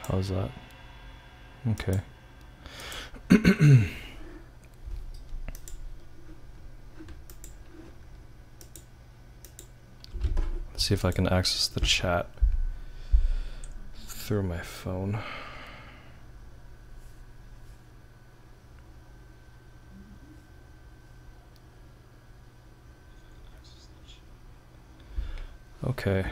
How's that? Okay. Let's see if I can access the chat through my phone. Okay.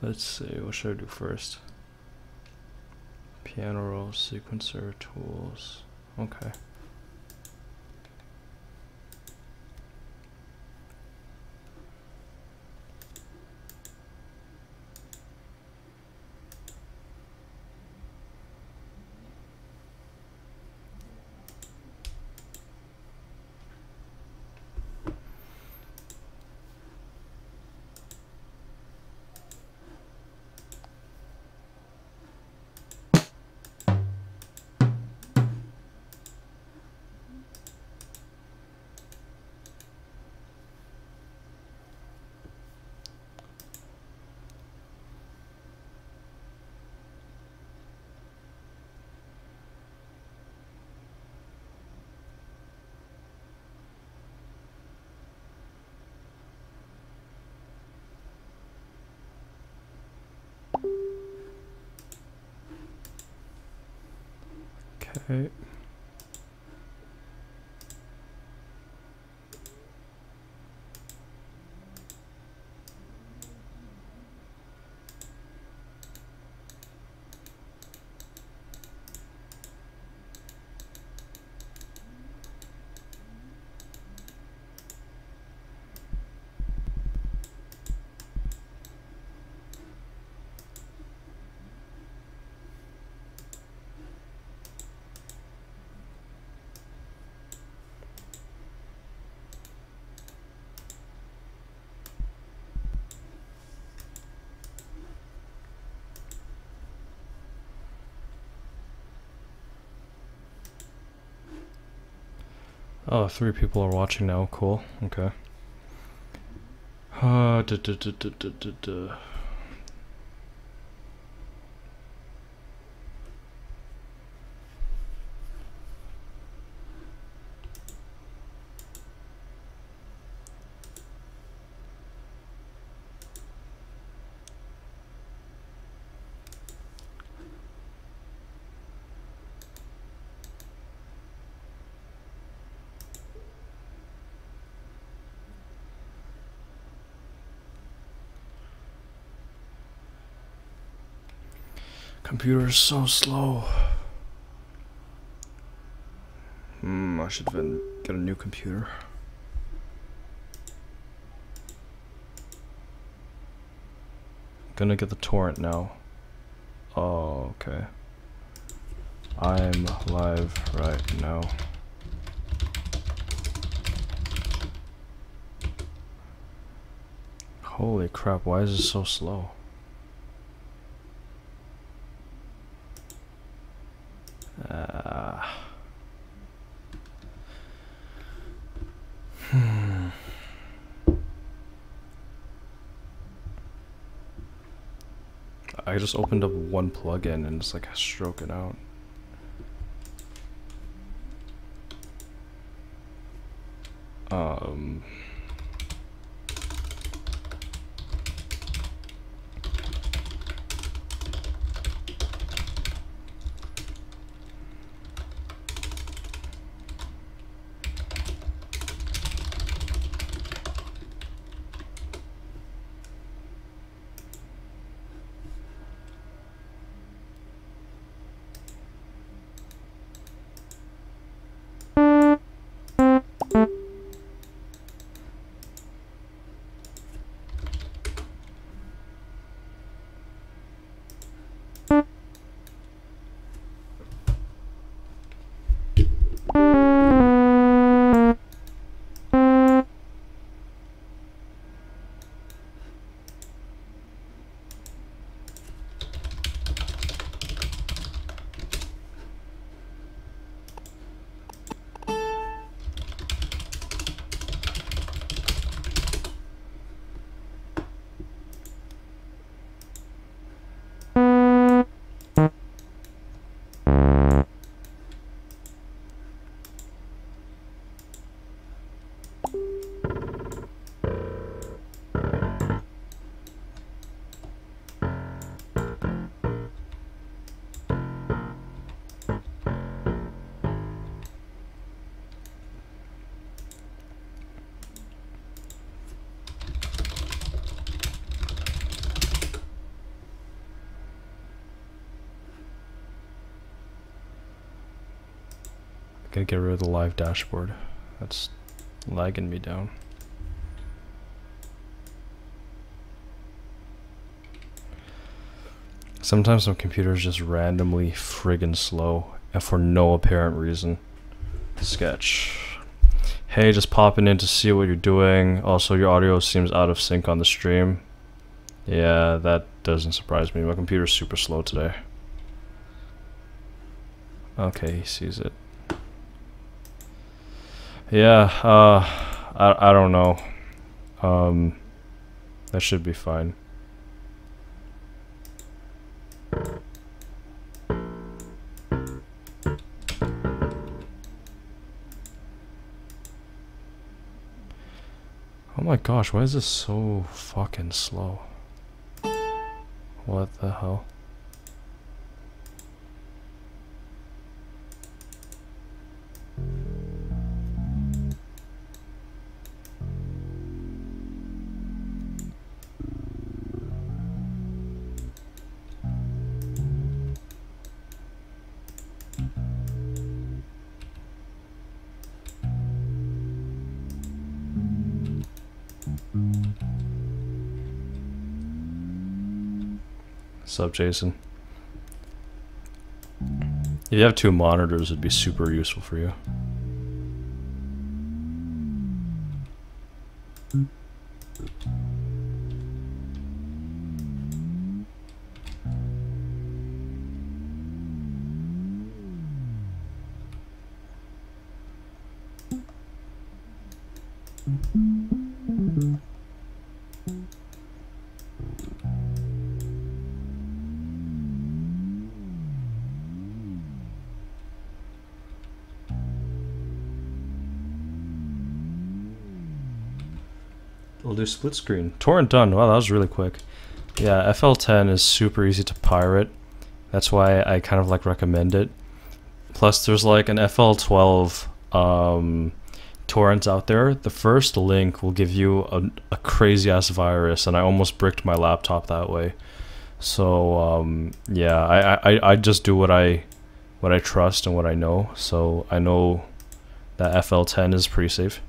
Let's see, what should I do first? Piano roll, sequencer, tools. Okay. Okay. Oh, 3 people are watching now. Cool. Okay. Duh, duh, duh, duh, duh, duh, duh. Computer is so slow. I should get a new computer. Gonna get the torrent now. Oh, okay. I'm live right now. Holy crap, why is it so slow? I just opened up one plugin and it's like stroking out. Gotta get rid of the live dashboard. That's lagging me down. Sometimes my computer is just randomly friggin' slow and for no apparent reason. Sketch. Hey, just popping in to see what you're doing. Also, your audio seems out of sync on the stream. Yeah, that doesn't surprise me. My computer's super slow today. Okay, he sees it. Yeah, I don't know. That should be fine. Oh my gosh, why is this so fucking slow? What the hell? What's up, Jason? If you have two monitors, it'd be super useful for you. We'll do split screen. Torrent done. Wow, that was really quick. Yeah, FL10 is super easy to pirate. That's why I kind of like recommend it. Plus, there's like an FL12 torrent out there. The first link will give you a crazy ass virus, and I almost bricked my laptop that way. So yeah, I just do what I trust and what I know. So I know that FL10 is pretty safe.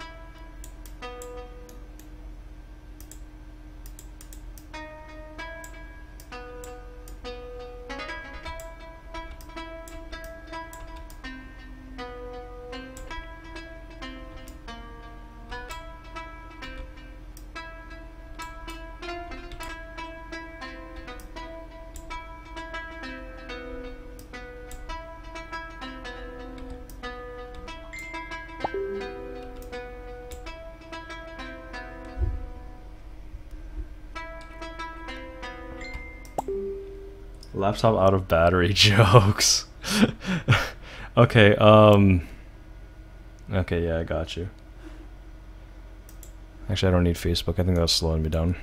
Laptop out of battery jokes. Okay, okay, yeah, I got you. Actually, I don't need Facebook. I think that's slowing me down.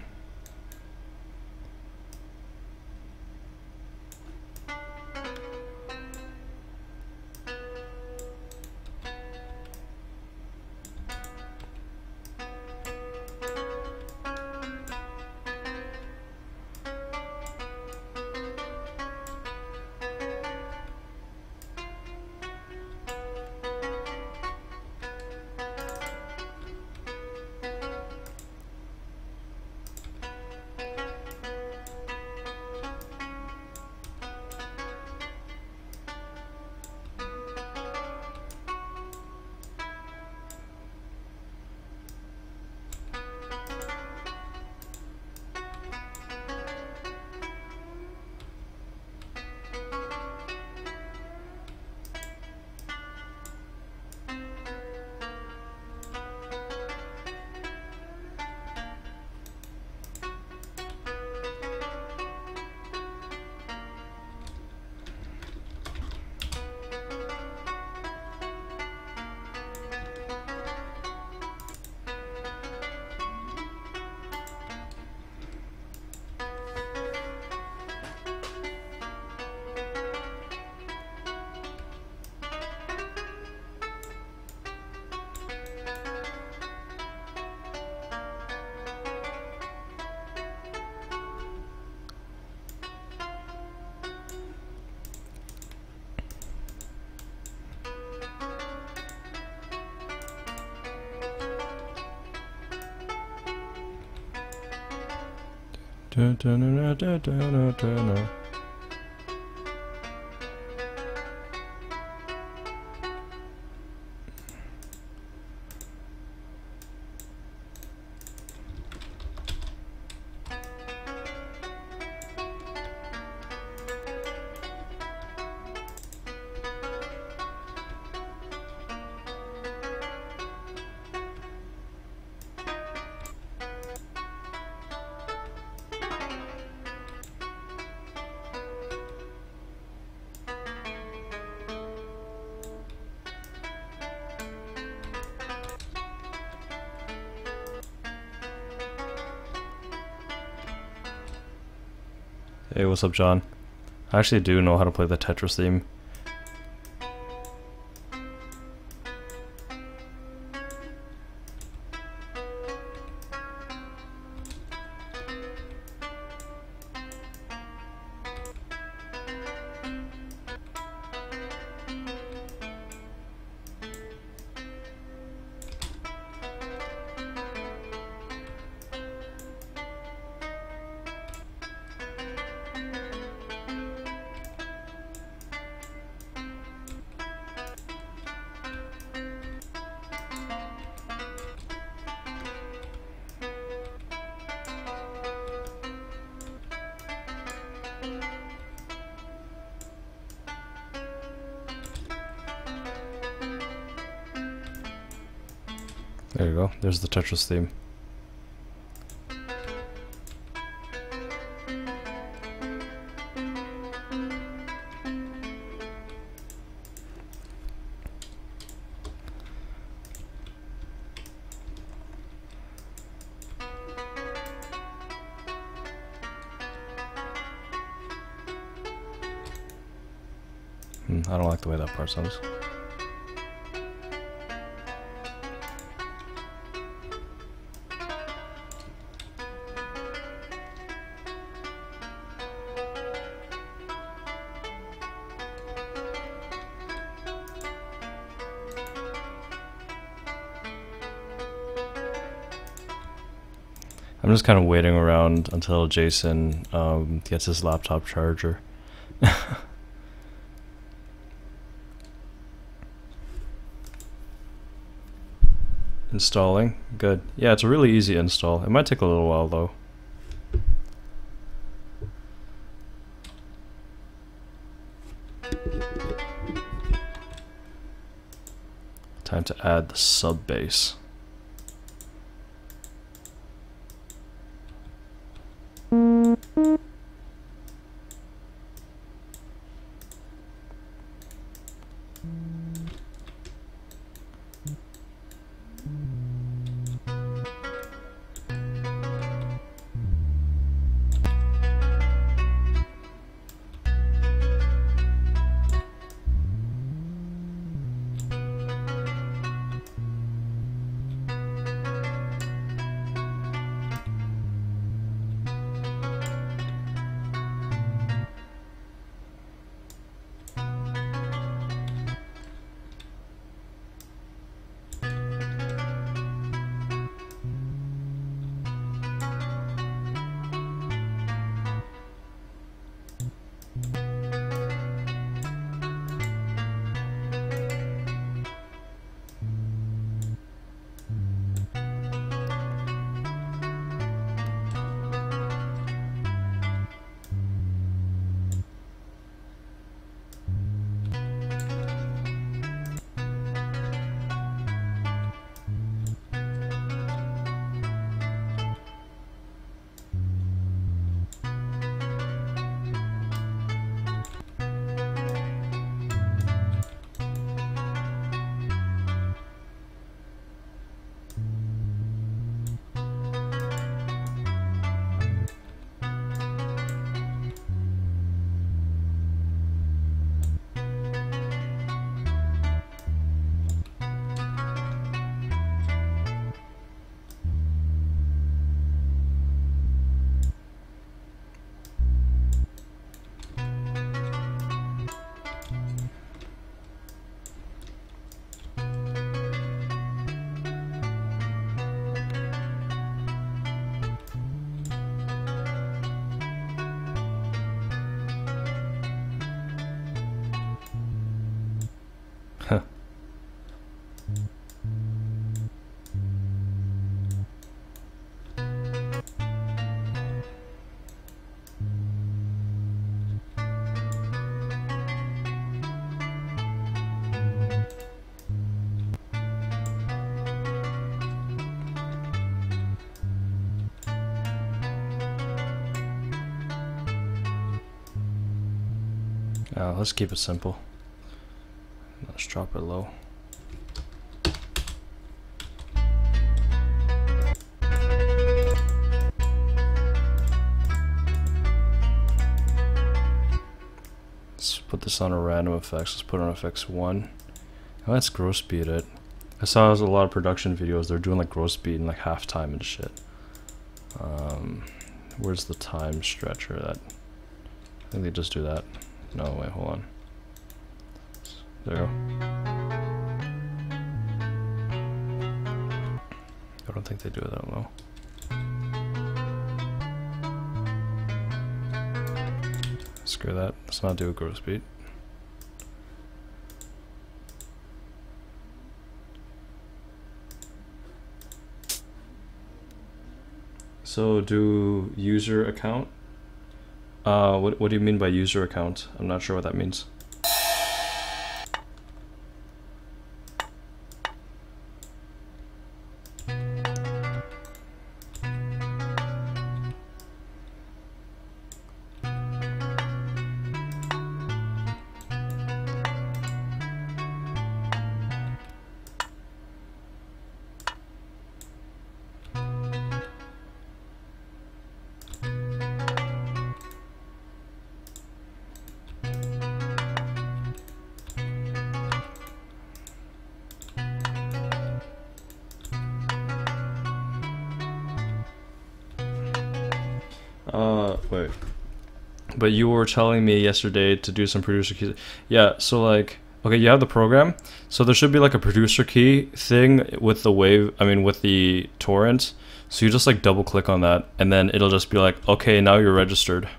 Dun, dun, dun, dun, dun, dun, dun, dun. Hey, what's up, John? I actually do know how to play the Tetris theme. There you go. There's the Tetris theme. I don't like the way that part sounds. I'm just kind of waiting around until Jason gets his laptop charger. Installing. Good. Yeah, it's a really easy install. It might take a little while though. Time to add the sub bass. Let's keep it simple. Let's drop it low. Let's put this on a random effects. Let's put it on effects 1. Oh, let's gross speed it. I saw a lot of production videos. They're doing like gross speed in like half time and shit. Where's the time stretcher? That I think they just do that. No, wait, hold on. There you go. I don't think they do that low. Screw that. Let's not do a gross speed. So do user account. What do you mean by user account? I'm not sure what that means. Wait. But you were telling me yesterday to do some producer keys. Yeah, so like, okay, you have the program. So there should be like a producer key thing with the wave, I mean with the torrent. So you just like double click on that and then it'll just be like, okay, now you're registered.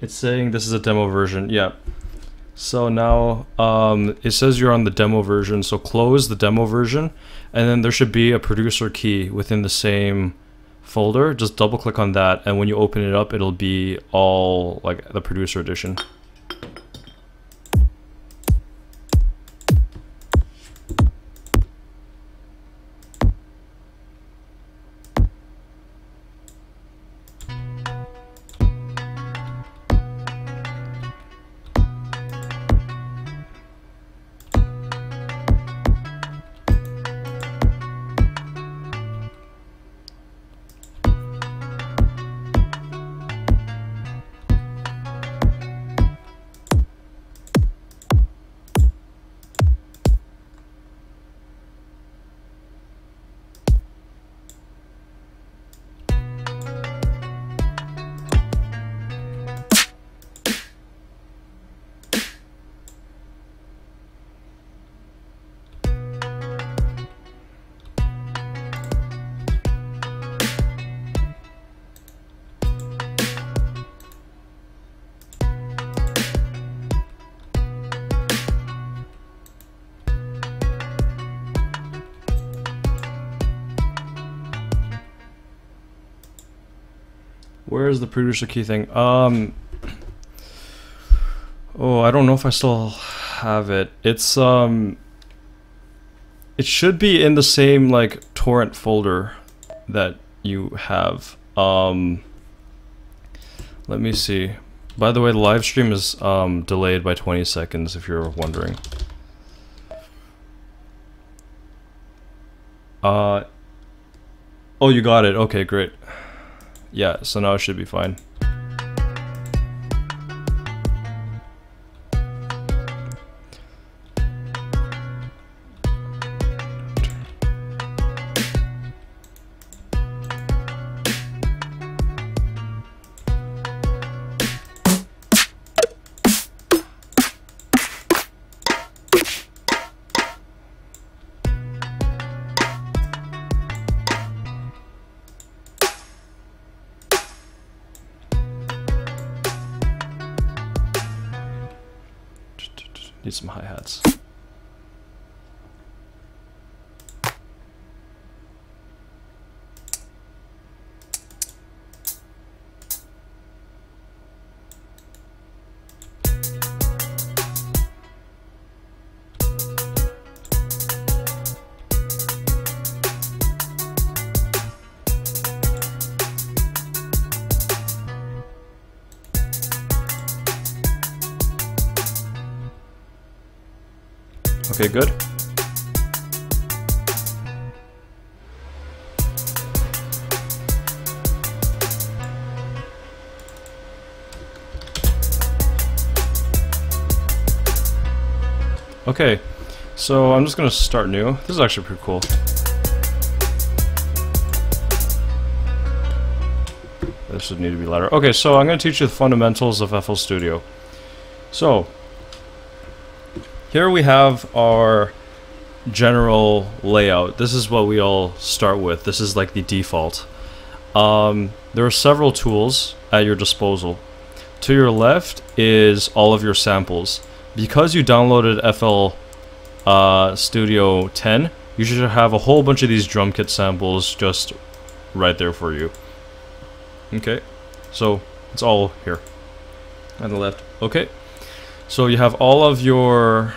It's saying this is a demo version, yeah. So now it says you're on the demo version, so close the demo version, and then there should be a producer key within the same folder. Just double click on that, and when you open it up, it'll be all like the producer edition. Where's the producer key thing? Oh, I don't know if I still have it. It's it should be in the same like torrent folder that you have. Let me see. By the way, the live stream is delayed by 20 seconds if you're wondering. Oh, you got it. Okay, great. Yeah, so now it should be fine. Need some hi-hats. Okay, good. Okay, so I'm just gonna start new. This is actually pretty cool. This would need to be louder. Okay, so I'm gonna teach you the fundamentals of FL Studio. So, here we have our general layout. This is what we all start with. This is like the default. There are several tools at your disposal. To your left is all of your samples. Because you downloaded FL Studio 10, you should have a whole bunch of these drum kit samples just right there for you. Okay, so it's all here on the left. Okay, so you have all of your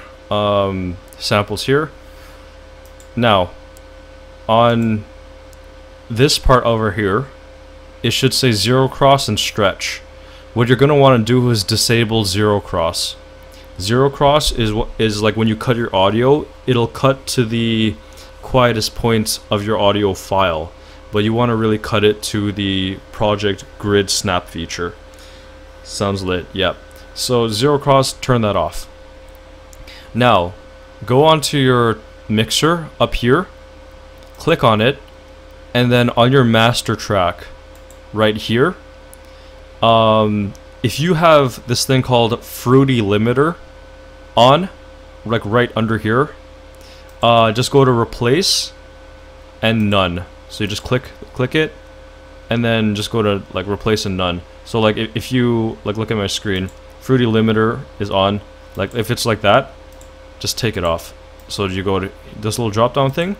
samples here. Now, on this part over here, it should say zero cross and stretch. What you're going to want to do is disable zero cross. Zero cross is like when you cut your audio, it'll cut to the quietest points of your audio file, but you want to really cut it to the project grid snap feature. Sounds lit, yeah. So zero cross, turn that off. Now, go onto your mixer up here, click on it, and then on your master track right here, if you have this thing called Fruity Limiter on, like right under here, just go to replace and none. So you just click it, and then just go to like replace and none. So like if you like look at my screen, Fruity Limiter is on. Like if it's like that, just take it off. So you go to this little drop down thing,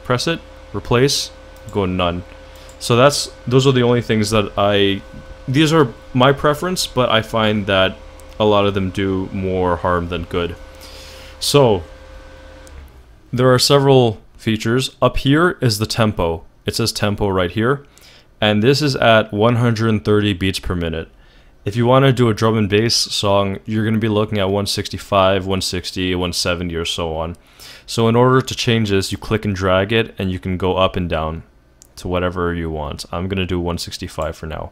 press it, replace, go none. So those are the only things that these are my preference, but I find that a lot of them do more harm than good. So there are several features. Up here is the tempo. It says tempo right here, and this is at 130 beats per minute. If you want to do a drum and bass song, you're going to be looking at 165, 160, 170 or so on. So in order to change this, you click and drag it, and you can go up and down to whatever you want. I'm going to do 165 for now.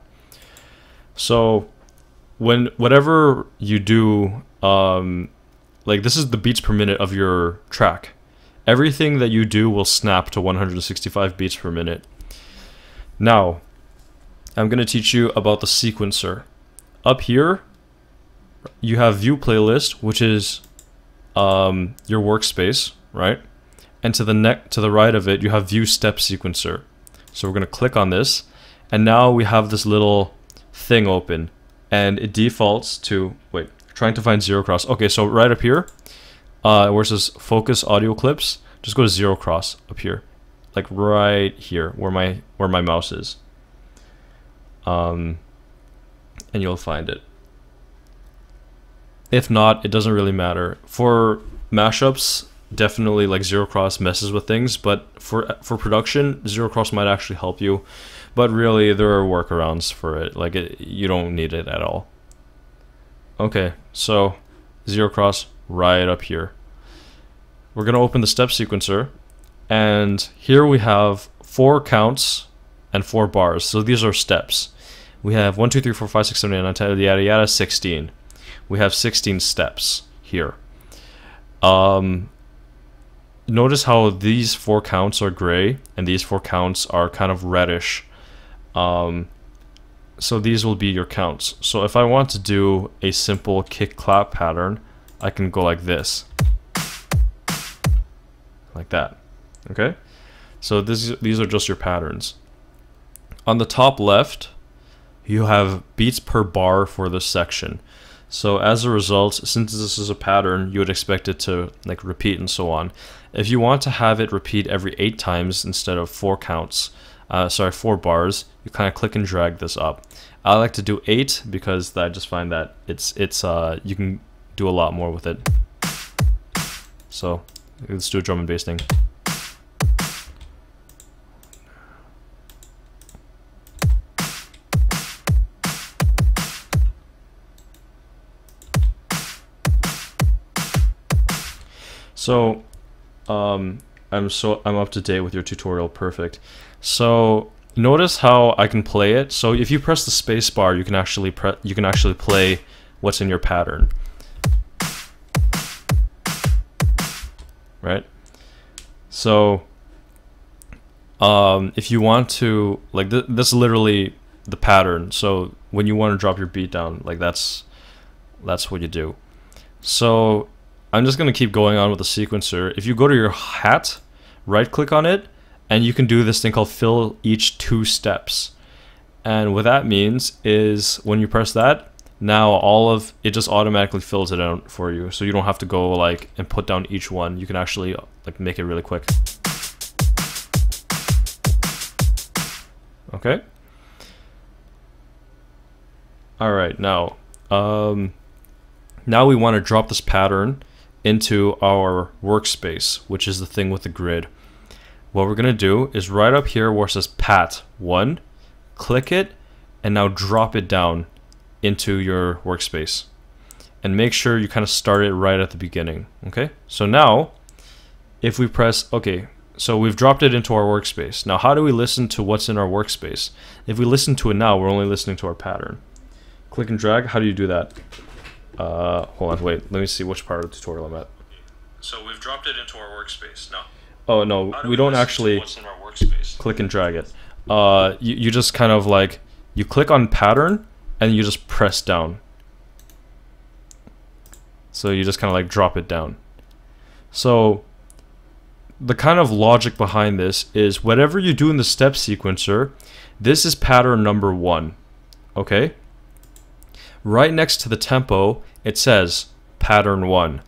So whatever you do, like this is the beats per minute of your track. Everything that you do will snap to 165 beats per minute. Now, I'm going to teach you about the sequencer. Up here, you have view playlist, which is your workspace, right? And to the right of it, you have view step sequencer. So we're going to click on this, and now we have this little thing open, and it defaults to trying to find zero cross. Okay, so right up here, where it says focus audio clips, just go to zero cross up here, like right here where my mouse is, and you'll find it. If not, it doesn't really matter. For mashups, definitely like zero cross messes with things, but for production, zero cross might actually help you. But really, there are workarounds for it. Like you don't need it at all. Okay, so zero cross right up here. We're gonna open the step sequencer, and here we have 4 counts and 4 bars. So these are steps. We have 1, 2, 3, 4, 5, 6, 7, 8, 9, 10, yada yada, 16. We have 16 steps here. Notice how these 4 counts are gray and these 4 counts are kind of reddish. So these will be your counts. So if I want to do a simple kick clap pattern, I can go like this, like that. Okay, so these are just your patterns. On the top left, you have beats per bar for this section. So as a result, since this is a pattern, you would expect it to like repeat and so on. If you want to have it repeat every 8 times instead of 4 counts, 4 bars, you kind of click and drag this up. I like to do 8 because I just find that it's you can do a lot more with it. So let's do a drum and bass thing. So, I'm up to date with your tutorial. Perfect. So notice how I can play it. So if you press the space bar, you can actually play what's in your pattern. Right? So if you want to, like, this is literally the pattern. So when you want to drop your beat down, like, that's what you do. So I'm just going to keep going on with the sequencer. If you go to your hat, right click on it, and you can do this thing called fill each 2 steps. And what that means is when you press that, now all of it just automatically fills it out for you. So you don't have to go like and put down each one. You can actually like make it really quick. Okay. All right, now we want to drop this pattern into our workspace, which is the thing with the grid. What we're gonna do is right up here where it says Pat 1, click it, and now drop it down into your workspace. And make sure you kind of start it right at the beginning. Okay, so now if we press, okay, so we've dropped it into our workspace. Now how do we listen to what's in our workspace? If we listen to it now, we're only listening to our pattern. Click and drag, how do you do that? Hold on, wait, let me see which part of the tutorial I'm at. So we've dropped it into our workspace now. Oh no, we don't actually click and drag it. You just kind of like, you click on pattern and you just press down. So you just kind of like drop it down. So the kind of logic behind this is whatever you do in the step sequencer, this is pattern number 1. Okay? Right next to the tempo, it says pattern 1.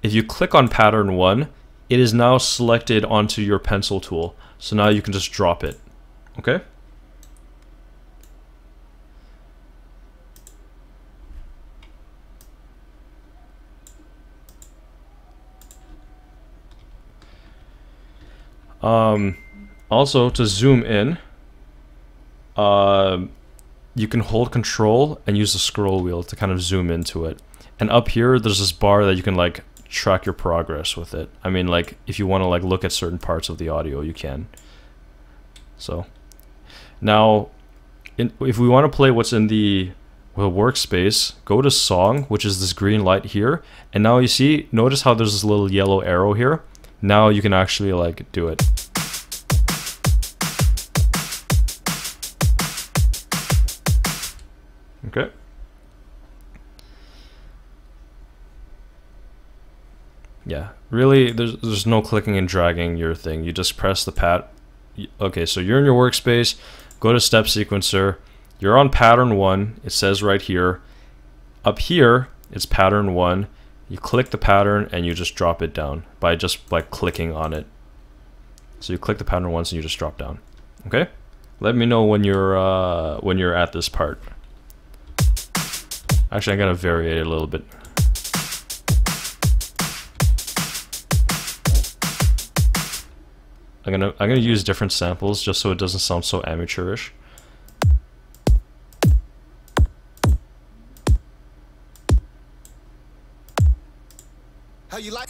If you click on pattern 1, it is now selected onto your pencil tool. So now you can just drop it. Okay? Also, to zoom in, you can hold control and use the scroll wheel to kind of zoom into it. And up here, there's this bar that you can like track your progress with it. I mean, like, if you want to like look at certain parts of the audio, you can. So now if we want to play what's in the workspace, go to song, which is this green light here, and now you see, notice how there's this little yellow arrow here. Now you can actually like do it. Okay. Yeah, really, there's no clicking and dragging your thing. You just press the pat. Okay, so you're in your workspace, go to step sequencer, you're on pattern 1, it says right here. Up here, it's pattern 1. You click the pattern and you just drop it down by just like clicking on it. So you click the pattern once and you just drop down. Okay? Let me know when you're at this part. Actually, I'm gonna vary it a little bit. I'm gonna use different samples just so it doesn't sound so amateurish. How you like?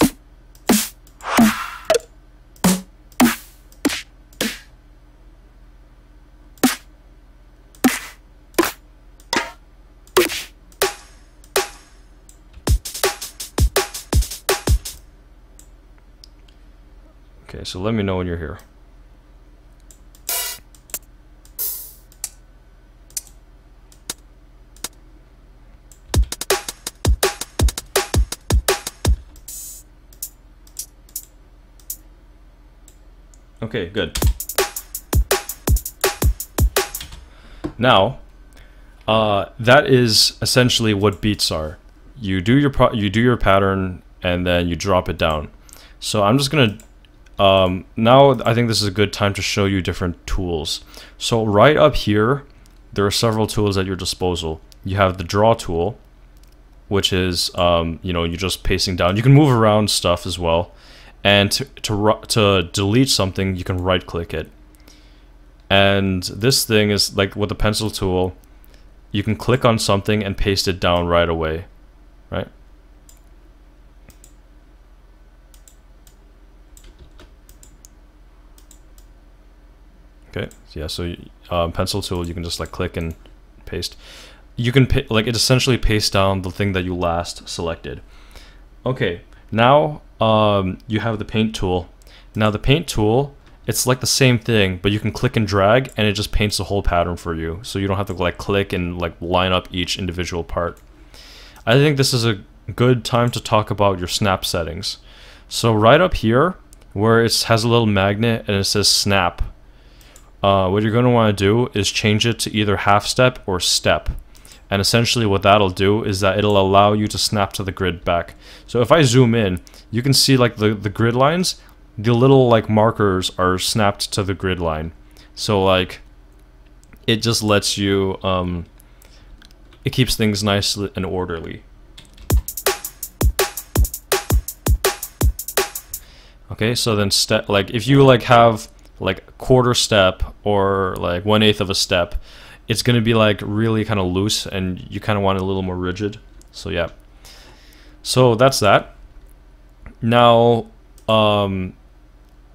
Okay, so let me know when you're here. Okay, good. Now, that is essentially what beats are. You do your pattern and then you drop it down. So I'm just gonna now I think this is a good time to show you different tools. So right up here, there are several tools at your disposal. You have the draw tool, which is you know, you're just pasting down. You can move around stuff as well. And to delete something, you can right click it. And this thing is like with the pencil tool, you can click on something and paste it down right away, right? Okay, yeah, so pencil tool, you can just like click and paste. You can like it essentially pastes down the thing that you last selected. Okay, now you have the paint tool. Now the paint tool, it's like the same thing, but you can click and drag and it just paints the whole pattern for you. So you don't have to like click and like line up each individual part. I think this is a good time to talk about your snap settings. So right up here where it has a little magnet and it says snap, what you're going to want to do is change it to either half step or step. And essentially what that'll do is that it'll allow you to snap to the grid back. So if I zoom in, you can see like the grid lines, the little like markers are snapped to the grid line. So like it just lets you, it keeps things nice and orderly. Okay, so then step, like if you like have like quarter step or like 1/8 of a step, it's going to be like really kind of loose and you kind of want it a little more rigid. So yeah, so that's that. Now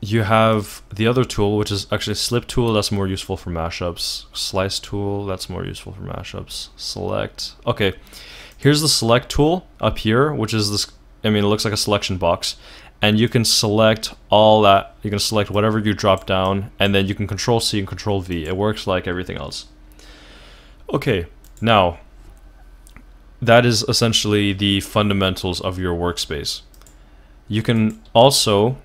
you have the other tool, which is actually slip tool. That's more useful for mashups. Slice tool, that's more useful for mashups. Select. Okay, here's the select tool up here, which is this, I mean, it looks like a selection box. And you can select all that. You can select whatever you drop down, and then you can Control C and Control V. It works like everything else. Okay, now that is essentially the fundamentals of your workspace. You can also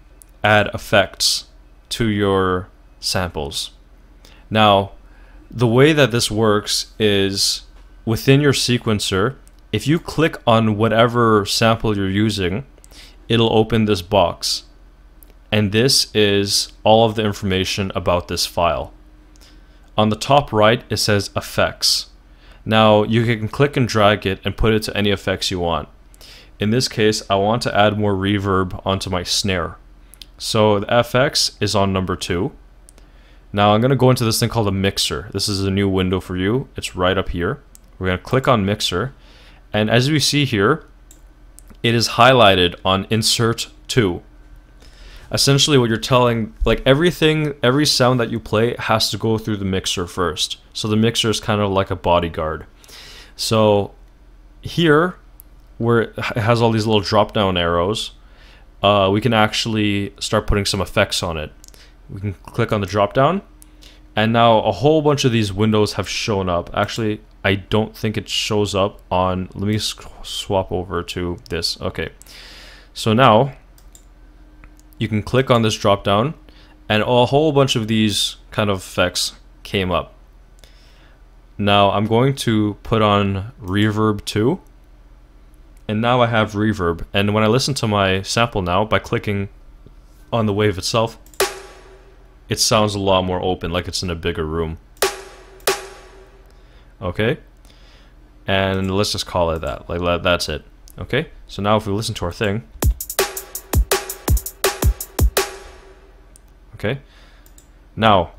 add effects to your samples. Now, the way that this works is within your sequencer, if you click on whatever sample you're using, it'll open this box. And this is all of the information about this file. On the top right, it says effects. Now you can click and drag it and put it to any effects you want. In this case, I want to add more reverb onto my snare. So the FX is on number 2. Now I'm going to go into this thing called a mixer. This is a new window for you. It's right up here. We're going to click on mixer. And as we see here, it is highlighted on insert 2. Essentially what you're telling, like everything, every sound that you play has to go through the mixer first. So the mixer is kind of like a bodyguard. So here, where it has all these little drop down arrows, we can actually start putting some effects on it. We can click on the drop down, and now a whole bunch of these windows have shown up. Actually, I don't think it shows up on, let me swap over to this. Okay, so now you can click on this drop down and a whole bunch of these kind of effects came up. Now I'm going to put on reverb 2, and now I have reverb, and when I listen to my sample now by clicking on the wave itself, it sounds a lot more open, like it's in a bigger room. Okay, and let's just call it that, like that's it. Okay, so now if we listen to our thing, okay, now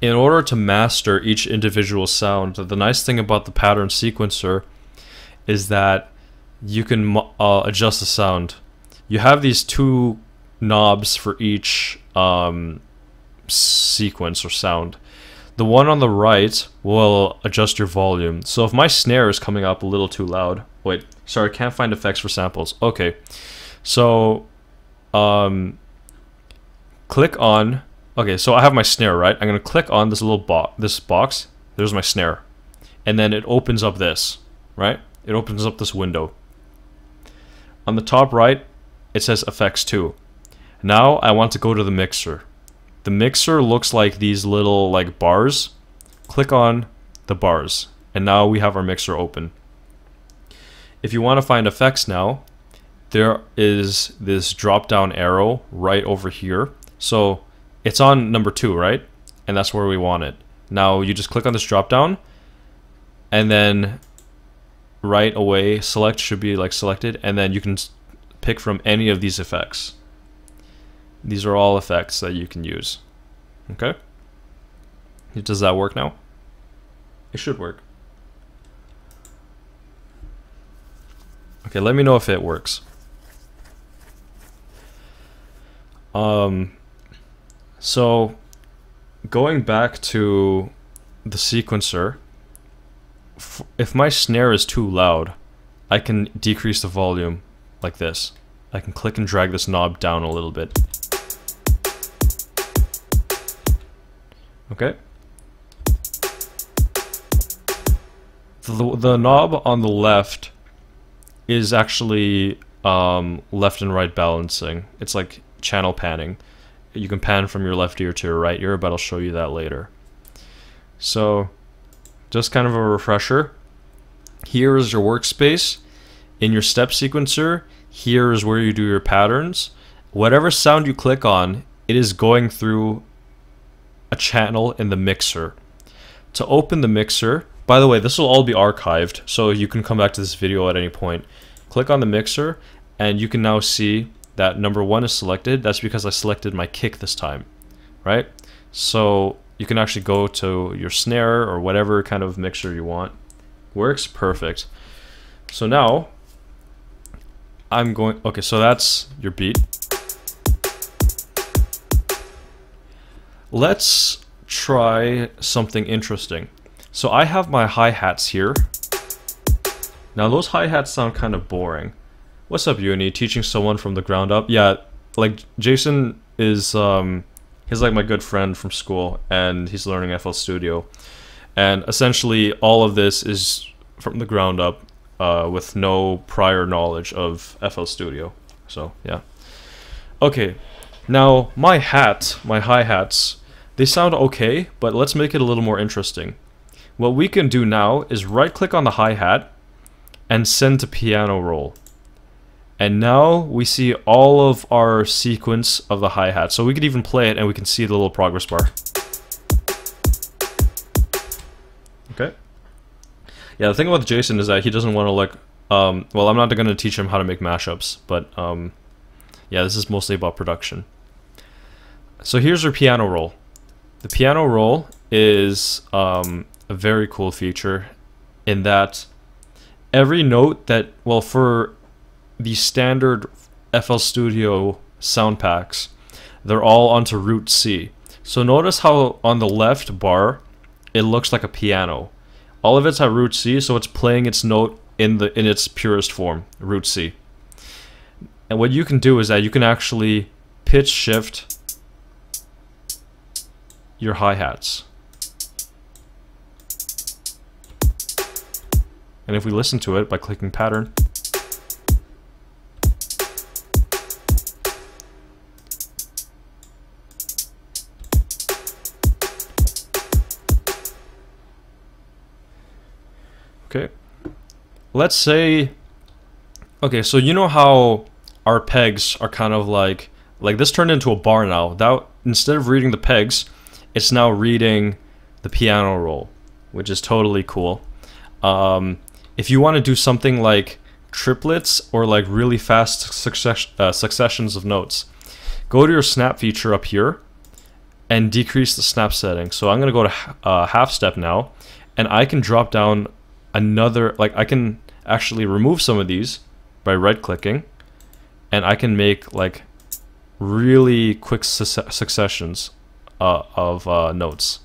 in order to master each individual sound, the nice thing about the pattern sequencer is that you can adjust the sound. You have these 2 knobs for each sequence or sound. The one on the right will adjust your volume. So if my snare is coming up a little too loud, wait, sorry, I can't find effects for samples. Okay, so click on, okay, so I have my snare, right? I'm gonna click on this little box. There's my snare, and then it opens up this, right? It opens up this window. On the top right, it says effects 2. Now I want to go to the mixer. The mixer looks like these little like bars. Click on the bars, and now we have our mixer open. If you want to find effects now, there is this drop down arrow right over here. So it's on number 2, right? And that's where we want it. Now you just click on this drop down, and then right away select should be like selected, and then you can pick from any of these effects. These are all effects that you can use. Okay, does that work now? It should work. Okay, let me know if it works. So going back to the sequencer, if my snare is too loud, I can decrease the volume like this. I can click and drag this knob down a little bit. Okay. The knob on the left is actually left and right balancing. It's like channel panning. You can pan from your left ear to your right ear, but I'll show you that later. So, just kind of a refresher. Here is your workspace. In your step sequencer, here is where you do your patterns. Whatever sound you click on, it is going through a channel in the mixer. To open the mixer, by the way, this will all be archived, so you can come back to this video at any point. Click on the mixer, and you can now see that number 1 is selected. That's because I selected my kick this time, right? So you can actually go to your snare or whatever kind of mixer you want. Works perfect. So now I'm going, okay, so that's your beat. Let's try something interesting. So I have my hi-hats here. Now those hi-hats sound kind of boring. What's up, Uni? Teaching someone from the ground up? Yeah, like Jason is he's like my good friend from school, and he's learning FL Studio. And essentially all of this is from the ground up with no prior knowledge of FL Studio. So yeah. Okay, now my hi-hats, they sound okay, but let's make it a little more interesting. What we can do now is right click on the hi-hat and send to piano roll. And now we see all of our sequence of the hi-hat. So we could even play it and we can see the little progress bar. Okay. Yeah, the thing about Jason is that he doesn't want to like, well, I'm not going to teach him how to make mashups, but yeah, this is mostly about production. So here's our piano roll. The piano roll is a very cool feature in that every note that, well, for the standard FL Studio sound packs, they're all onto root C. So notice how on the left bar, it looks like a piano. All of it's at root C, so it's playing its note in its purest form, root C. And what you can do is that you can actually pitch shift your hi-hats. And if we listen to it by clicking pattern, okay, let's say, okay, so you know how our pegs are kind of like this turned into a bar now. That instead of reading the pegs, it's now reading the piano roll, which is totally cool. If you want to do something like triplets or like really fast successions of notes, go to your snap feature up here and decrease the snap setting. So I'm going to go to half step now, and I can drop down another, like I can actually remove some of these by right clicking, and I can make like really quick successions of notes.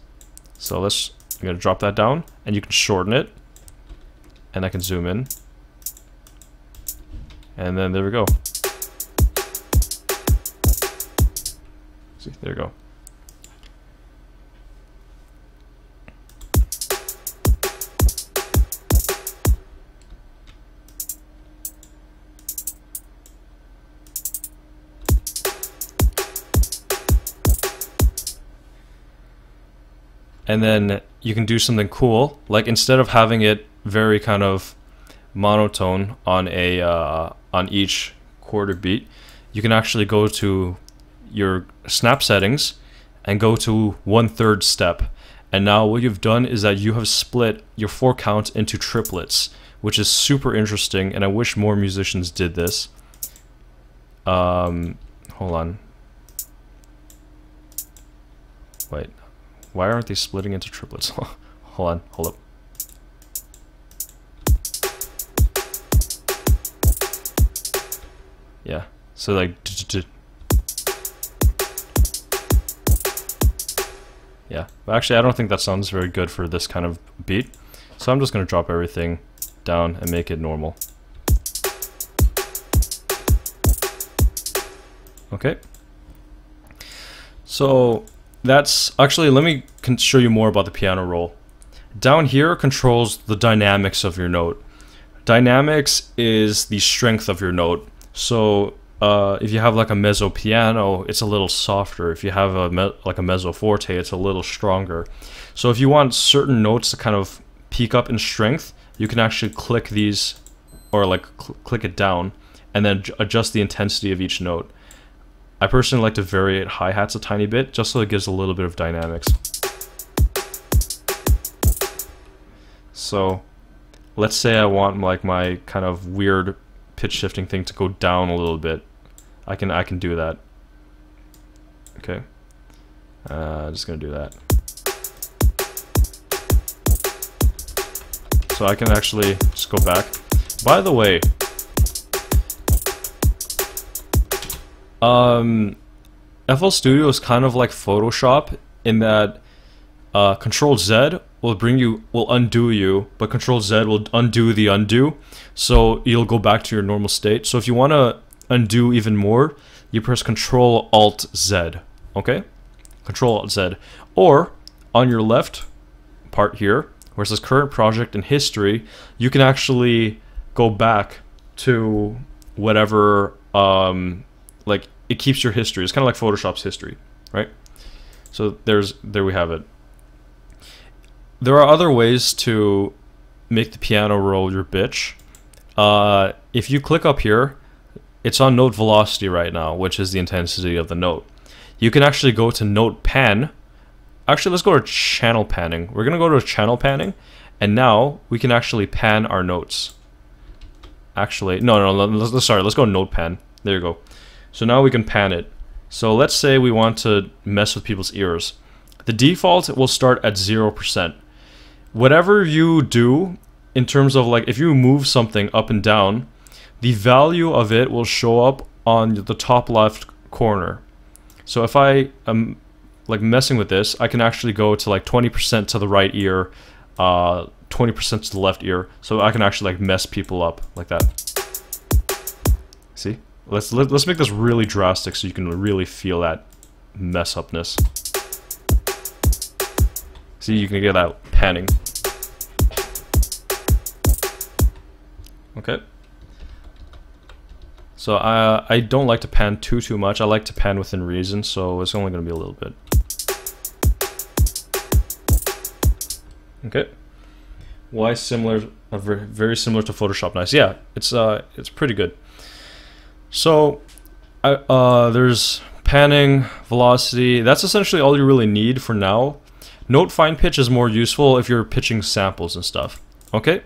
So I'm going to drop that down, and you can shorten it, and I can zoom in, and then there we go. See, there we go. And then you can do something cool, like instead of having it very kind of monotone on a on each quarter beat, you can actually go to your snap settings and go to 1/3 step. And now what you've done is that you have split your 4 count into triplets, which is super interesting, and I wish more musicians did this. Hold on. Wait. Why aren't they splitting into triplets? Hold on, hold up. Yeah, so like, Yeah, but actually I don't think that sounds very good for this kind of beat. So I'm just going to drop everything down and make it normal. Okay. So that's actually, let me show you more about the piano roll. Down here controls the dynamics of your note. Dynamics is the strength of your note. So if you have like a mezzo piano, it's a little softer. If you have like a mezzo forte, it's a little stronger. So if you want certain notes to kind of peak up in strength, you can actually click these, or like click it down, and then adjust the intensity of each note. I personally like to vary hi-hats a tiny bit, just so it gives a little bit of dynamics. So let's say I want like my kind of weird pitch shifting thing to go down a little bit. I can do that. Okay. Just gonna do that. So I can actually just go back. By the way, FL Studio is kind of like Photoshop in that Control Z will undo you, but Control Z will undo the undo, so you'll go back to your normal state. So if you want to undo even more, you press Control Alt Z, okay? Control Alt Z. Or on your left part here, where it says current project and history, you can actually go back to whatever, like it keeps your history. It's kind of like Photoshop's history, right? So there we have it. There are other ways to make the piano roll your bitch. If you click up here, it's on note velocity right now, which is the intensity of the note. You can actually go to note pan. Actually, let's go to channel panning. We're gonna go to channel panning, and now we can actually pan our notes. Actually, no, sorry, let's go note pan. There you go. So now we can pan it. So let's say we want to mess with people's ears. The default will start at 0%. Whatever you do in terms of like if you move something up and down, the value of it will show up on the top left corner. So if I am like messing with this, I can actually go to like 20% to the right ear, 20% to the left ear. So I can actually like mess people up like that. See? Let's make this really drastic so you can really feel that mess upness. See, you can get that panning. Okay. So I don't like to pan too much. I like to pan within reason, so it's only going to be a little bit. Okay. Why similar? Very similar to Photoshop. Nice. Yeah, it's pretty good. So there's panning, velocity. That's essentially all you really need for now. Note fine pitch is more useful if you're pitching samples and stuff. Okay.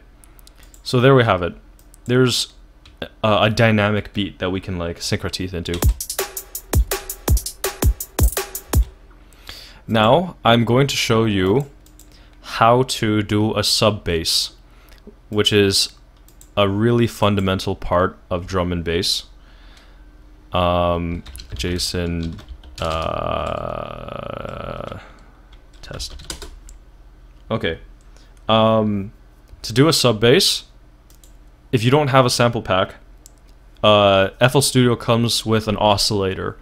So there we have it. There's a dynamic beat that we can like sink our teeth into. Now I'm going to show you how to do a sub bass, which is a really fundamental part of drum and bass. Jason test. Okay. To do a sub bass, if you don't have a sample pack, FL Studio comes with an oscillator.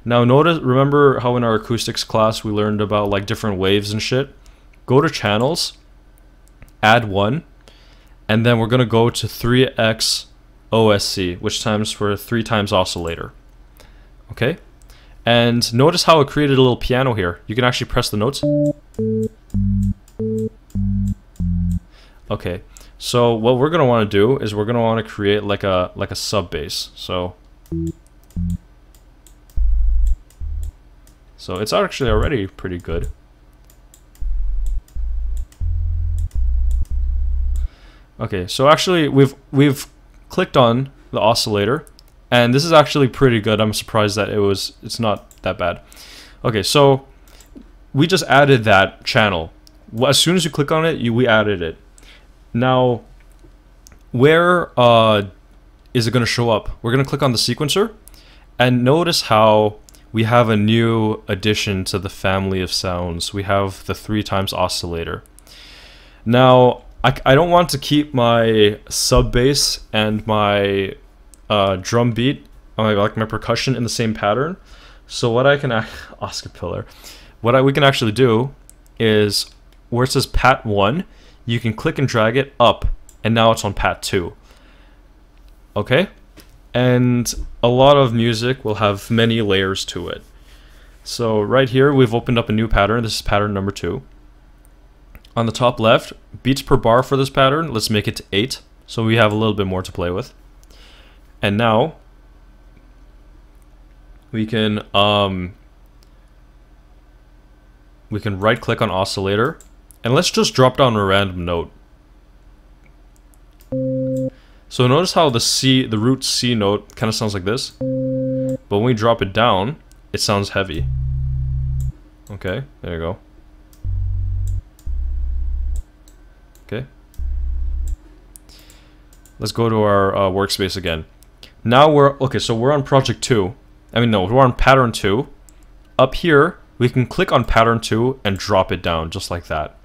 Now remember how in our acoustics class we learned about like different waves and shit? Go to channels, add one, and then we're gonna go to 3x OSC, which stands for 3 times oscillator. Okay? And notice how it created a little piano here. You can actually press the notes. Okay. So what we're gonna want to do is we're gonna want to create like a sub bass. So it's actually already pretty good. Okay, so actually we've clicked on the oscillator, and this is actually pretty good. I'm surprised that it's not that bad. Okay, so we just added that channel. As soon as you click on it, we added it. Now, where is it going to show up? We're going to click on the sequencer, and notice how we have a new addition to the family of sounds. We have the 3 times oscillator. Now, I don't want to keep my sub bass and my drum beat, like my percussion, in the same pattern. So what I can Oscar Pillar, we can actually do is where it says Pat 1, you can click and drag it up, and now it's on Pat 2. Okay? And a lot of music will have many layers to it. So right here, we've opened up a new pattern. This is pattern number 2. On the top left, beats per bar for this pattern, let's make it to 8. So we have a little bit more to play with. And now, we can right click on oscillator, and let's just drop down a random note. So notice how the root C note kind of sounds like this, but when we drop it down, it sounds heavy. Okay, there you go. Okay. Let's go to our workspace again. Now we're on project 2. We're on pattern 2. Up here, we can click on pattern 2 and drop it down just like that.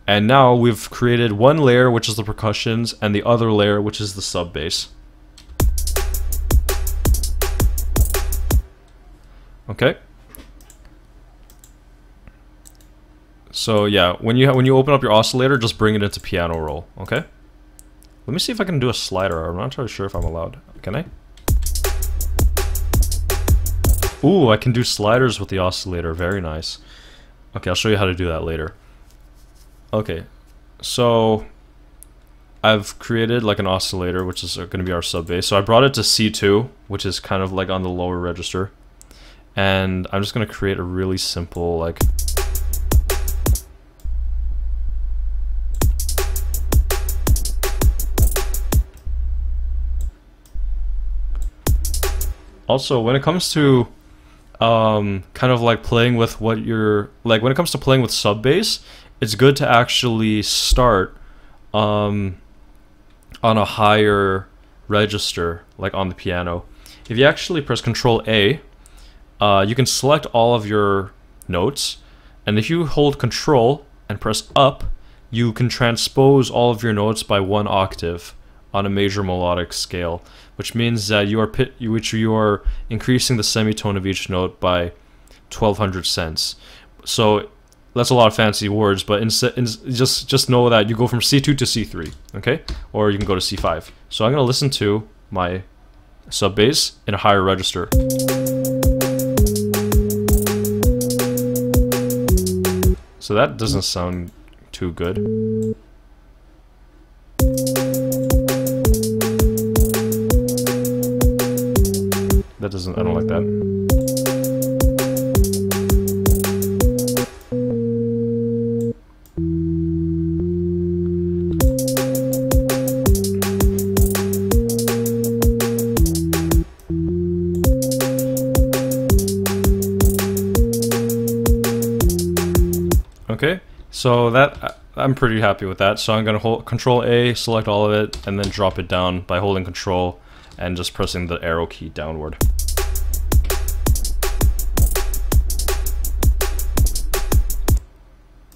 And now we've created one layer, which is the percussions, and the other layer, which is the sub bass. Okay. So yeah, when you open up your oscillator, just bring it into piano roll. Okay. Let me see if I can do a slider. I'm not entirely sure if I'm allowed. Can I? Ooh, I can do sliders with the oscillator. Very nice. Okay, I'll show you how to do that later. Okay, so I've created like an oscillator, which is going to be our sub bass. So I brought it to C2, which is kind of like on the lower register. And I'm just going to create a really simple like... Also, when it comes to kind of like playing with what you're... Like when it comes to playing with sub bass, it's good to actually start on a higher register, like on the piano. If you actually press Control A, you can select all of your notes, and if you hold Control and press up, you can transpose all of your notes by 1 octave on a major melodic scale, which means that you are increasing the semitone of each note by 1200 cents. So that's a lot of fancy words, but just know that you go from C2 to C3, okay? Or you can go to C5. So I'm going to listen to my sub bass in a higher register. So that doesn't sound too good. I don't like that. Okay, so that I'm pretty happy with that. So I'm gonna hold Control A, select all of it, and then drop it down by holding Control and just pressing the arrow key downward.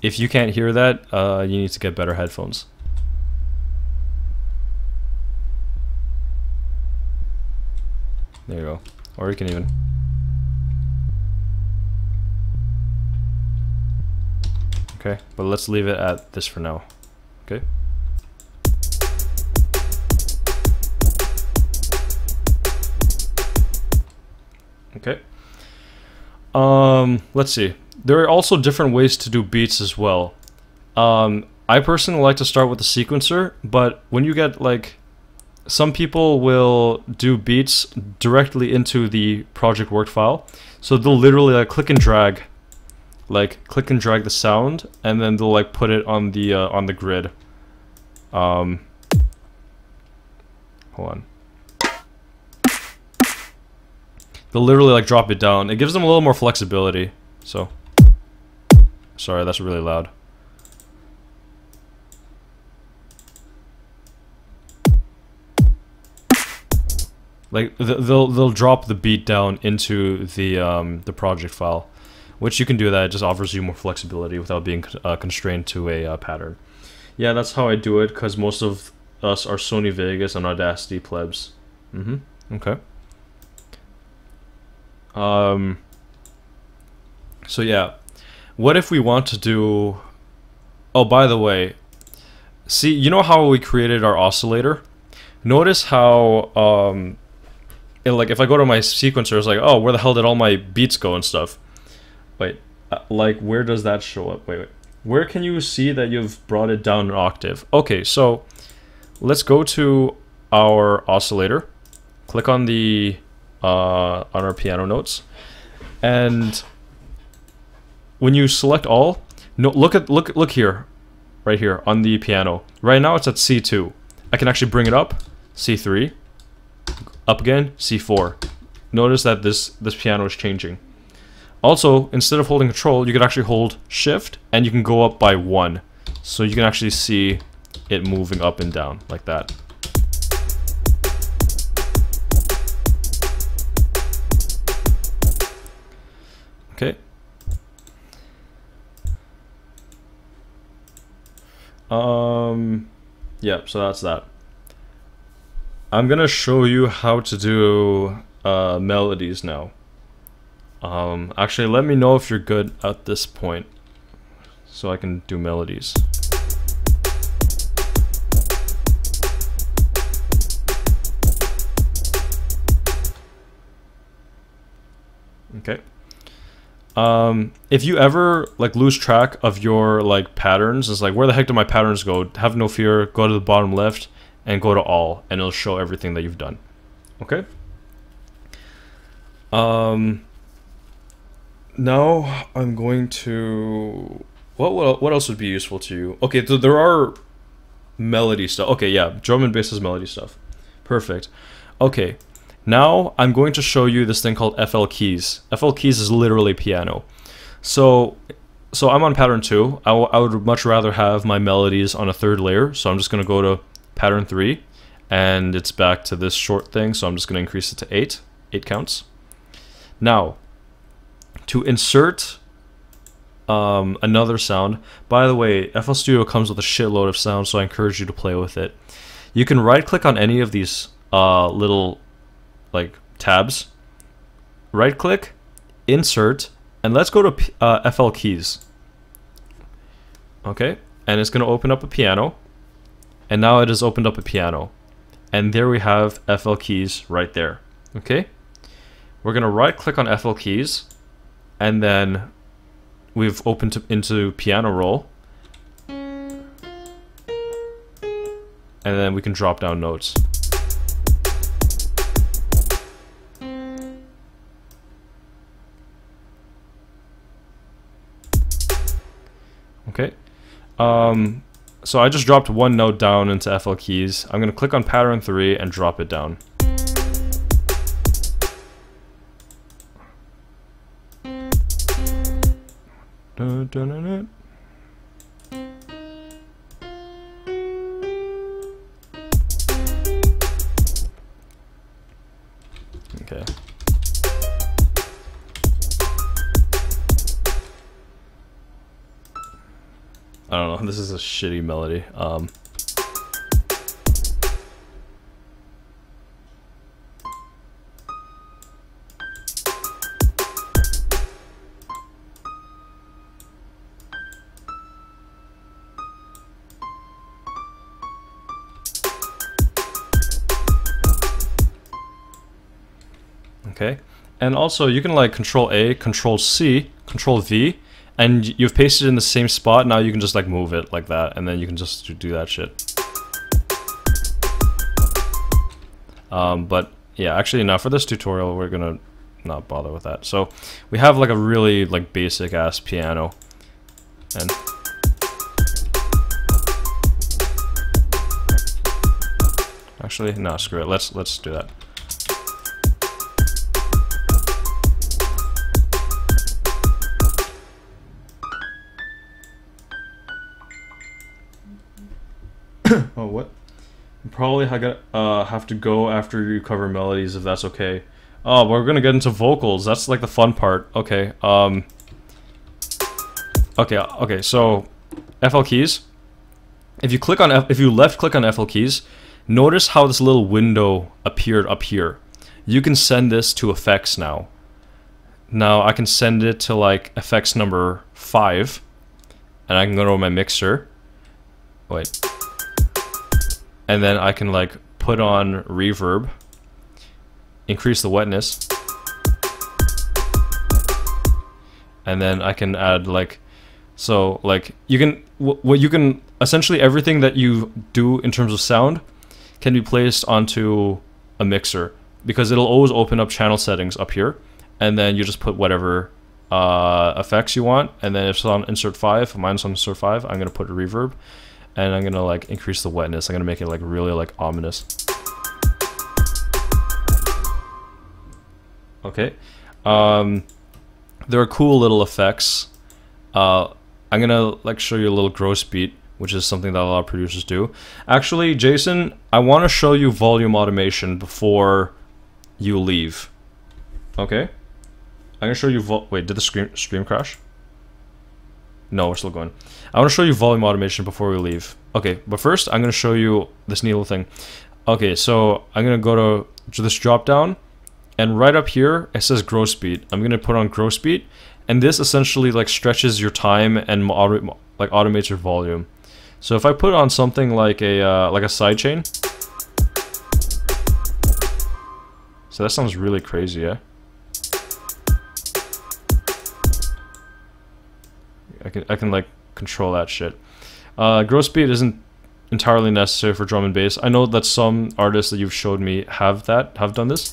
If you can't hear that, you need to get better headphones. There you go. Or you can even... Okay, but let's leave it at this for now. Okay. Okay. Let's see. There are also different ways to do beats as well. I personally like to start with the sequencer, but when you get like... Some people will do beats directly into the project work file. So they'll literally like click and drag the sound, and then they'll like put it on the grid. Hold on. They'll literally like drop it down. It gives them a little more flexibility. So, sorry, that's really loud. Like they'll drop the beat down into the project file, which you can do that. It just offers you more flexibility without being constrained to a pattern. Yeah, that's how I do it because most of us are Sony Vegas and Audacity plebs. Okay. So yeah, what if we want to do? Oh, by the way, see, you know how we created our oscillator? Notice how like if I go to my sequencer, it's like, oh, where the hell did all my beats go and stuff? Wait, like where does that show up? Wait. Where can you see that you've brought it down an octave? Okay, so let's go to our oscillator. Click on the on our piano notes, and when you select all, no, look here, right here on the piano. Right now it's at C2. I can actually bring it up, C3, up again, C4. Notice that this piano is changing. Also, instead of holding control, you could actually hold shift and you can go up by 1. So you can actually see it moving up and down like that. Okay. Yeah, so that's that. I'm gonna show you how to do melodies now. Actually, let me know if you're good at this point, so I can do melodies. Okay. If you ever like lose track of your like patterns, it's like, where the heck do my patterns go? Have no fear, go to the bottom left and go to all, and it'll show everything that you've done. Okay. Now I'm going to what else would be useful to you? Okay, so there are melody stuff. Okay, yeah, drum and bass is melody stuff. Perfect. Okay. Now I'm going to show you this thing called FL keys. FL keys is literally piano. So I'm on pattern 2. I would much rather have my melodies on a third layer. So I'm just going to go to pattern 3, and it's back to this short thing. So I'm just going to increase it to 8 counts. Now, to insert another sound, by the way, FL Studio comes with a shitload of sounds, so I encourage you to play with it. You can right click on any of these little like tabs, right click, insert, and let's go to FL keys. Okay, and it's going to open up a piano, and now it has opened up a piano, and there we have FL keys right there. Okay, we're going to right click on FL keys, and then we've opened into piano roll, and then we can drop down notes. Okay, so I just dropped one note down into FL keys. I'm going to click on pattern 3 and drop it down. Dun, dun, dun, dun. Okay. I don't know, this is a shitty melody. Okay, and also you can like Control A, Control C, Control V, and you've pasted it in the same spot. Now you can just like move it like that, and then you can just do that shit. But yeah, actually now for this tutorial we're gonna not bother with that. So we have like a really like basic ass piano, and actually no, screw it. Let's do that. Oh, what? Probably have to go after you cover melodies if that's okay. Oh, we're gonna get into vocals. That's like the fun part. Okay. Okay. So, FL keys. If you click on if you left click on FL keys, notice how this little window appeared up here. You can send this to effects now. Now I can send it to like effects number 5, and I can go to my mixer. Wait. And then I can like put on reverb, increase the wetness, and then I can add like, so like you can what you can essentially everything that you do in terms of sound can be placed onto a mixer, because it'll always open up channel settings up here, and then you just put whatever effects you want, and then if it's on insert 5, mine's on insert 5, I'm gonna put a reverb. And I'm gonna like increase the wetness. I'm gonna make it like really like ominous. Okay. There are cool little effects. I'm gonna like show you a little gross beat, which is something that a lot of producers do. Actually, Jason, I want to show you volume automation before you leave. Okay. I'm gonna show you wait, did the stream crash? No, we're still going. I want to show you volume automation before we leave. Okay, but first I'm going to show you this neat little thing. Okay, so I'm going to go to this drop down, and right up here it says gross beat. I'm going to put on gross beat, and this essentially like stretches your time and like automates your volume. So if I put on something like a sidechain, so that sounds really crazy, yeah. I can like control that shit. Gross beat isn't entirely necessary for drum and bass. I know that some artists that you've showed me have done this.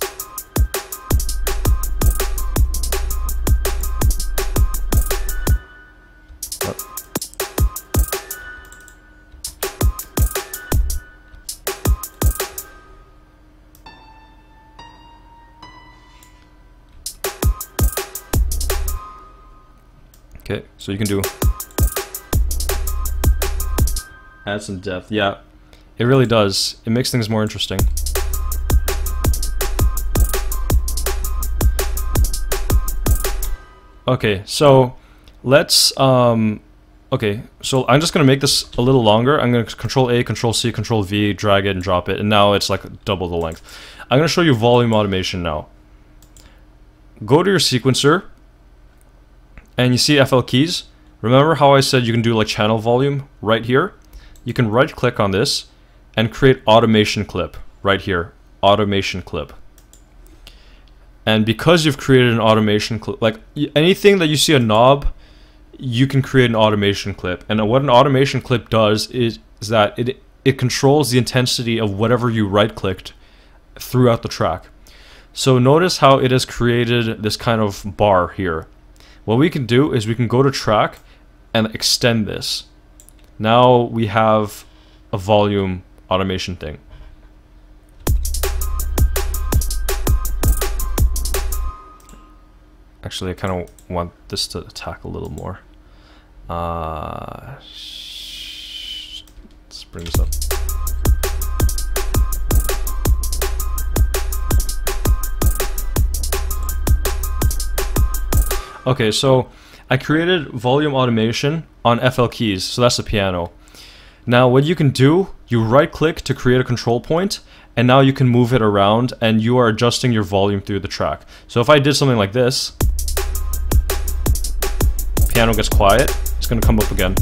Okay, so you can do add some depth. Yeah, it really does. It makes things more interesting. Okay, so let's okay, so I'm just gonna make this a little longer. I'm gonna Control A, Control C, Control V, drag it and drop it, and now it's like double the length. I'm gonna show you volume automation now. Go to your sequencer, and you see FL keys. Remember how I said you can do like channel volume right here? You can right click on this and create automation clip right here. Automation clip. And because you've created an automation clip, like anything that you see a knob, you can create an automation clip. And what an automation clip does is that it controls the intensity of whatever you right clicked throughout the track. So notice how it has created this kind of bar here. What we can do is we can go to track and extend this. Now we have a volume automation thing. Actually, I kind of want this to attack a little more. Let's bring this up. Okay, so I created volume automation on FL keys, so that's the piano. Now what you can do, you right click to create a control point, and now you can move it around and you are adjusting your volume through the track. So if I did something like this, piano gets quiet, it's going to come up again.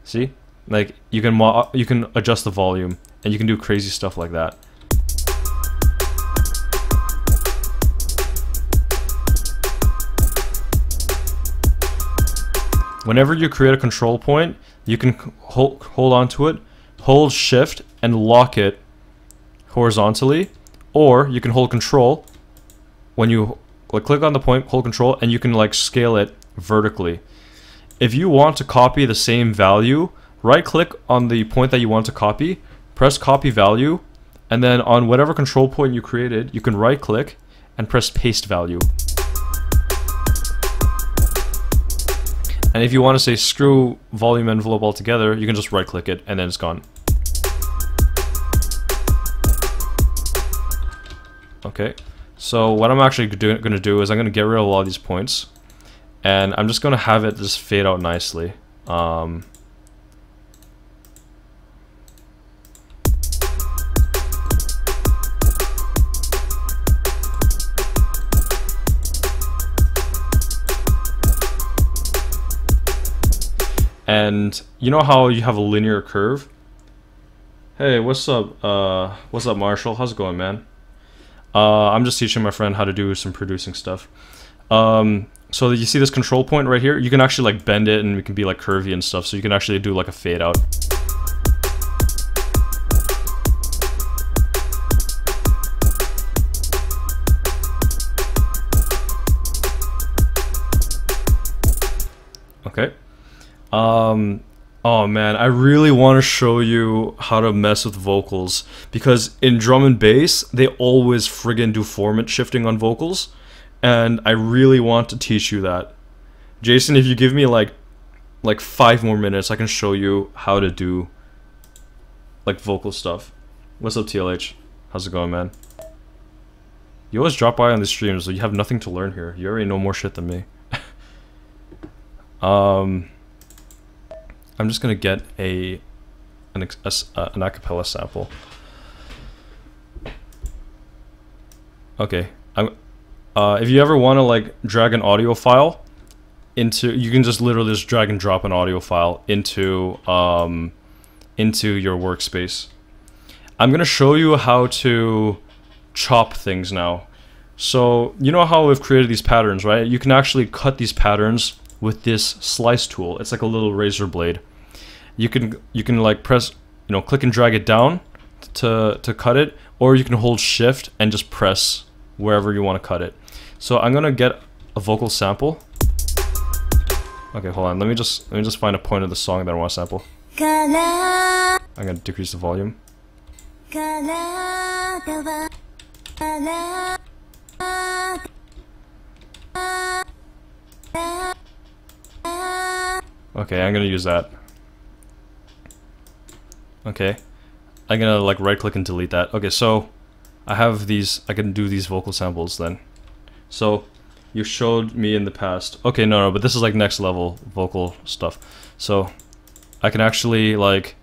See? Like you can adjust the volume and you can do crazy stuff like that. Whenever you create a control point, you can hold on to it, hold shift and lock it horizontally, or you can hold control when you click on the point, hold control, and you can like scale it vertically. If you want to copy the same value, right click on the point that you want to copy, press copy value, and then on whatever control point you created, you can right click and press paste value. And if you want to say screw volume envelope altogether, you can just right click it and then it's gone. Okay, so what I'm actually going to do is I'm going to get rid of a lot of these points, and I'm just going to have it just fade out nicely. And you know how you have a linear curve? Hey, what's up, Marshall? How's it going, man? I'm just teaching my friend how to do some producing stuff. So you see this control point right here? You can actually like bend it and it can be like curvy and stuff, so you can actually do like a fade out. Okay. Oh man, I really want to show you how to mess with vocals, because in drum and bass, they always friggin' do format shifting on vocals, and I really want to teach you that. Jason, if you give me like 5 more minutes, I can show you how to do like vocal stuff. What's up, TLH? How's it going, man? You always drop by on the streams, so you have nothing to learn here. You already know more shit than me. I'm just gonna get an acapella sample. Okay, if you ever want to like drag an audio file into, you can just literally just drag and drop an audio file into your workspace. I'm gonna show you how to chop things now. So you know how we've created these patterns, right? You can actually cut these patterns with this slice tool. It's like a little razor blade. You can like press, click and drag it down to cut it, or you can hold shift and just press wherever you want to cut it. So I'm gonna get a vocal sample. Okay, hold on. Let me just find a point of the song that I want to sample. I'm gonna decrease the volume. Okay, I'm gonna use that. Okay, I'm gonna like right click and delete that. Okay, so I have these, I can do these vocal samples then. So you showed me in the past. Okay, no, but this is like next level vocal stuff. So I can actually like,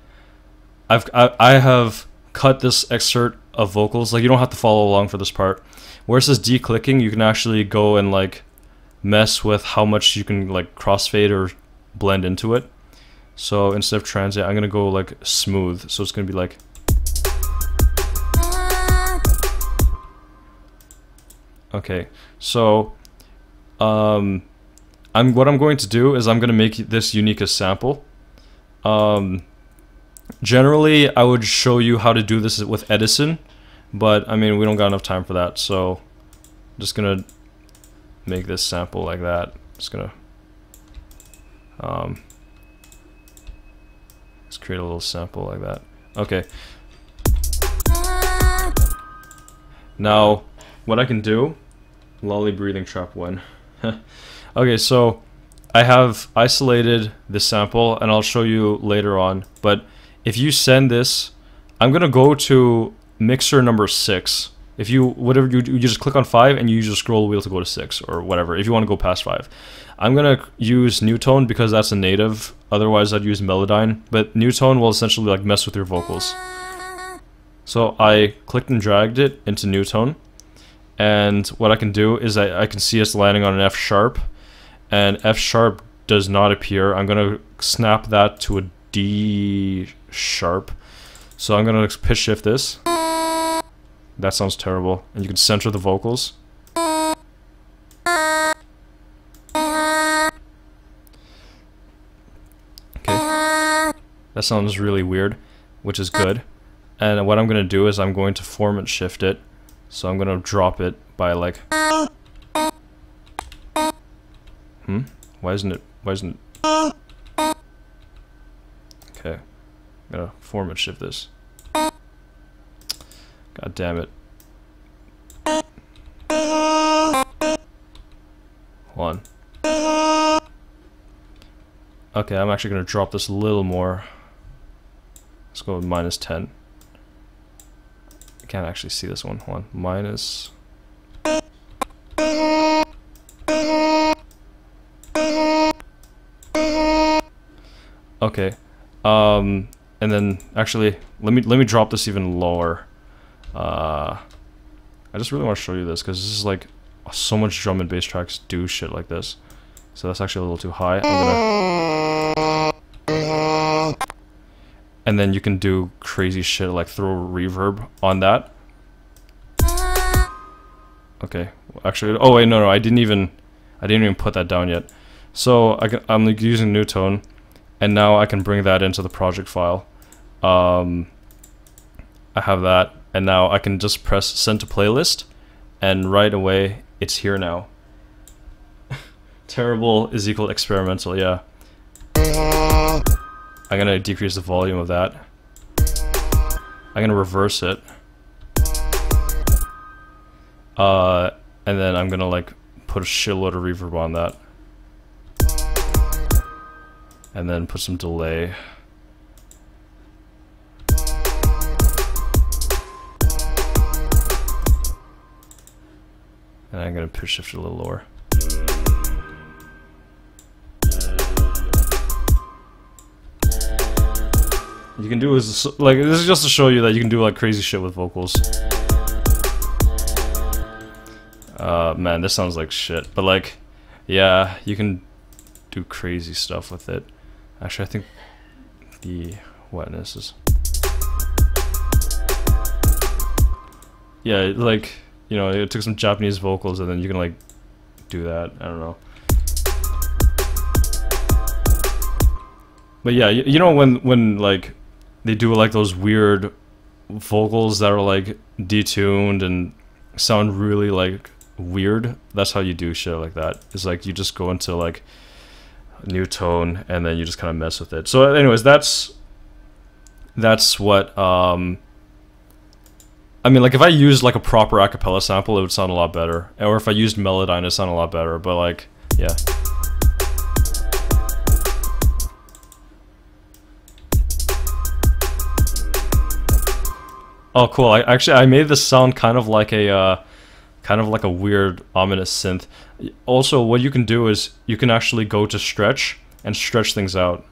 I have cut this excerpt of vocals. Like you don't have to follow along for this part. Where it says declicking, you can actually go and like mess with how much you can like crossfade or blend into it. So instead of transient, I'm gonna go like smooth. So it's gonna be like. Okay, so what I'm going to do is I'm gonna make this unique as sample. Generally, I would show you how to do this with Edison, but I mean we don't got enough time for that. So I'm just gonna make this sample like that. Just gonna let's create a little sample like that. Okay. Now, what I can do, lolly breathing trap 1. Okay, so I have isolated this sample, and I'll show you later on. But if you send this, I'm gonna go to mixer number 6. If you, whatever you do, you just click on 5 and you use your scroll wheel to go to 6 or whatever, if you want to go past 5. I'm going to use Newtone because that's a native, otherwise I'd use Melodyne, but Newtone will essentially like mess with your vocals. So I clicked and dragged it into Newtone, and what I can do is I can see it's landing on an F sharp, and F sharp does not appear. I'm going to snap that to a D sharp. So I'm going to pitch shift this. That sounds terrible. And you can center the vocals. Okay. That sounds really weird, which is good. And what I'm going to do is I'm going to format shift it. So I'm going to drop it by like... Why isn't it... Okay. I'm going to format shift this. God damn it. Hold on. Okay, I'm actually gonna drop this a little more. Let's go with -10. I can't actually see this one. Hold on. Minus. Okay. And then actually, let me drop this even lower. I just really want to show you this because this is like so much drum and bass tracks do shit like this. So that's actually a little too high. And then you can do crazy shit like throw reverb on that. Okay, actually, oh wait, no, I didn't even put that down yet. So I'm like using NuTone, and now I can bring that into the project file. I have that, and now I can just press send to playlist, and right away it's here now. Terrible is equal to experimental, yeah. I'm gonna decrease the volume of that. I'm gonna reverse it. And then I'm gonna like put a shitload of reverb on that. And then put some delay. And I'm gonna pitch shift it a little lower. You can do is like this is just to show you that you can do like crazy shit with vocals. Man, this sounds like shit, but like, yeah, you can do crazy stuff with it. Actually, I think the wetness is, yeah, like, you know, it took some Japanese vocals and then you can like do that. I don't know. But yeah, you know when like they do like those weird vocals that are like detuned and sound really like weird, that's how you do shit like that. It's like you just go into like NuTone and then you just kind of mess with it. So anyways, that's what I mean, like if I used like a proper acapella sample, it would sound a lot better, or if I used Melodyne, it would sound a lot better. But like, yeah. Oh, cool! I made this sound kind of like a weird ominous synth. Also, what you can do is you can actually go to stretch and stretch things out,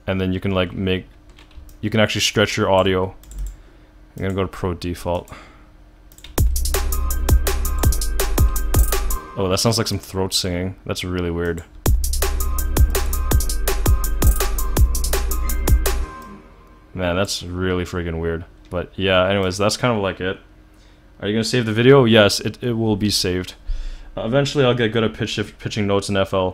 and then you can like you can actually stretch your audio. I'm gonna go to Pro Default. Oh, that sounds like some throat singing. That's really weird. Man, that's really friggin' weird. But yeah, anyways, that's kind of like it. Are you gonna save the video? Yes, it will be saved. Eventually, I'll get good at pitching notes in FL.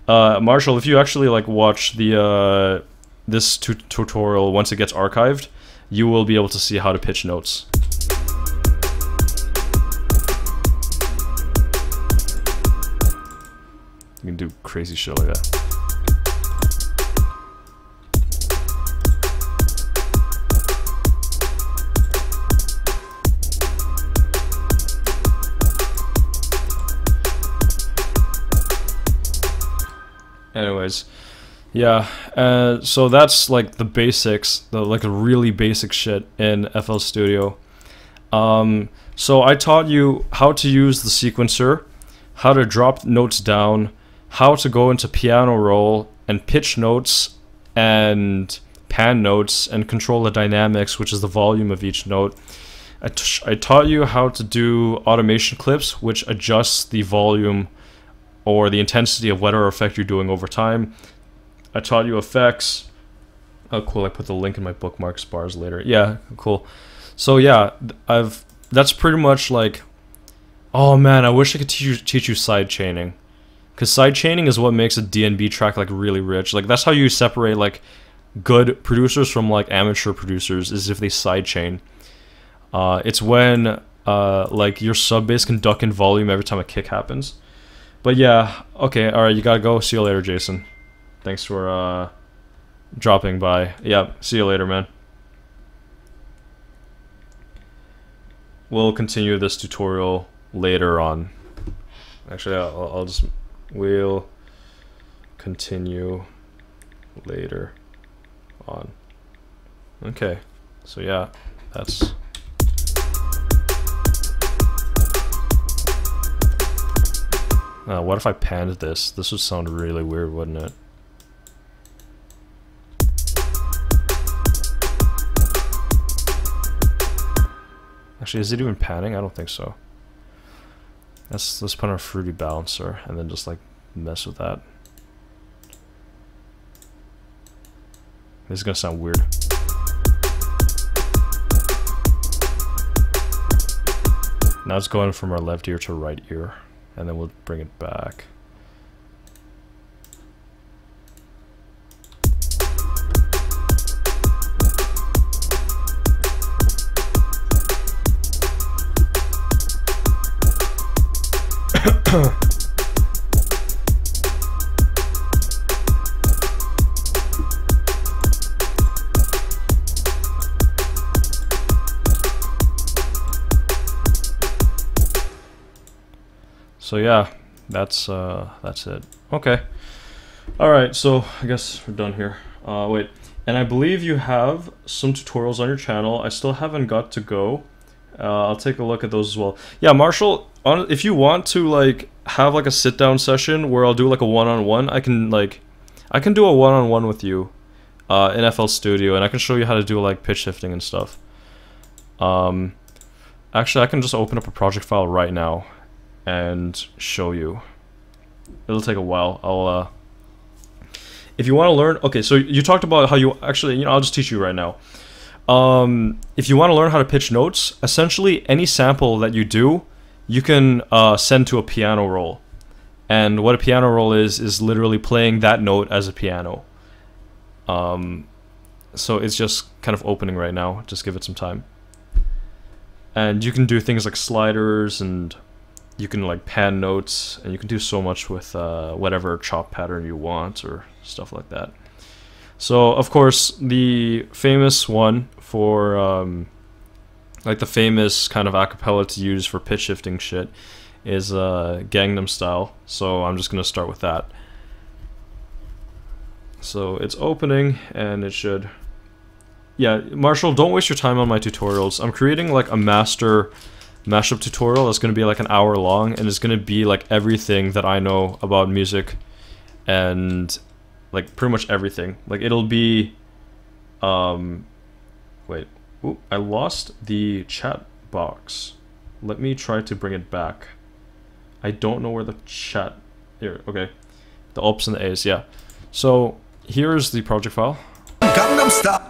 Marshall, if you actually like watch the this tutorial once it gets archived, you will be able to see how to pitch notes. You can do crazy shit like that. Anyways, yeah, so that's like the basics, the really basic shit in FL Studio. So I taught you how to use the sequencer, how to drop notes down, how to go into piano roll and pitch notes and pan notes and control the dynamics, which is the volume of each note. I taught you how to do automation clips, which adjusts the volume or the intensity of whatever effect you're doing over time. I taught you effects. Oh, cool! I put the link in my bookmarks bars later. Yeah, cool. So yeah, that's pretty much like. Oh man, I wish I could teach you side chaining, because side chaining is what makes a DnB track like really rich. Like that's how you separate like good producers from like amateur producers, is if they side chain. It's when like your sub bass can duck in volume every time a kick happens. But yeah, okay, alright, you gotta go. See you later, Jason. Thanks for dropping by. Yeah, see you later, man. We'll continue this tutorial later on. Actually, we'll continue later on. Okay, so yeah, that's... what if I panned this? This would sound really weird, wouldn't it? Actually, is it even panning? I don't think so. Let's put on a fruity balancer and then just like mess with that. This is gonna sound weird. Now it's going from our left ear to right ear, and then we'll bring it back. So yeah, that's it. Okay. Alright, so I guess we're done here. Wait, and I believe you have some tutorials on your channel. I still haven't got to go. I'll take a look at those as well. Yeah, Marshall, if you want to like have like a sit down session where I'll do like a one-on-one, I can do a one-on-one with you in FL Studio, and I can show you how to do like pitch shifting and stuff. Actually, I can just open up a project file right now and show you. It'll take a while. I'll if you want to learn, okay, so you talked about how you actually, you know, I'll just teach you right now. If you want to learn how to pitch notes, essentially any sample that you do, you can send to a piano roll. And what a piano roll is literally playing that note as a piano. So it's just kind of opening right now. Just give it some time. And you can do things like sliders, and you can like pan notes, and you can do so much with whatever chop pattern you want or stuff like that. So of course the famous one for like the famous kind of acapella to use for pitch shifting shit is Gangnam Style. So I'm just gonna start with that. So it's opening, and it should... Yeah, Marshall, don't waste your time on my tutorials. I'm creating like a master mashup tutorial that's going to be like an hour long, and it's going to be like everything that I know about music and like pretty much everything. Like it'll be wait, ooh, I lost the chat box. Let me try to bring it back. I don't know where the chat... Here, okay. The Ops and the A's, yeah. So here's the project file. Gangnam Style.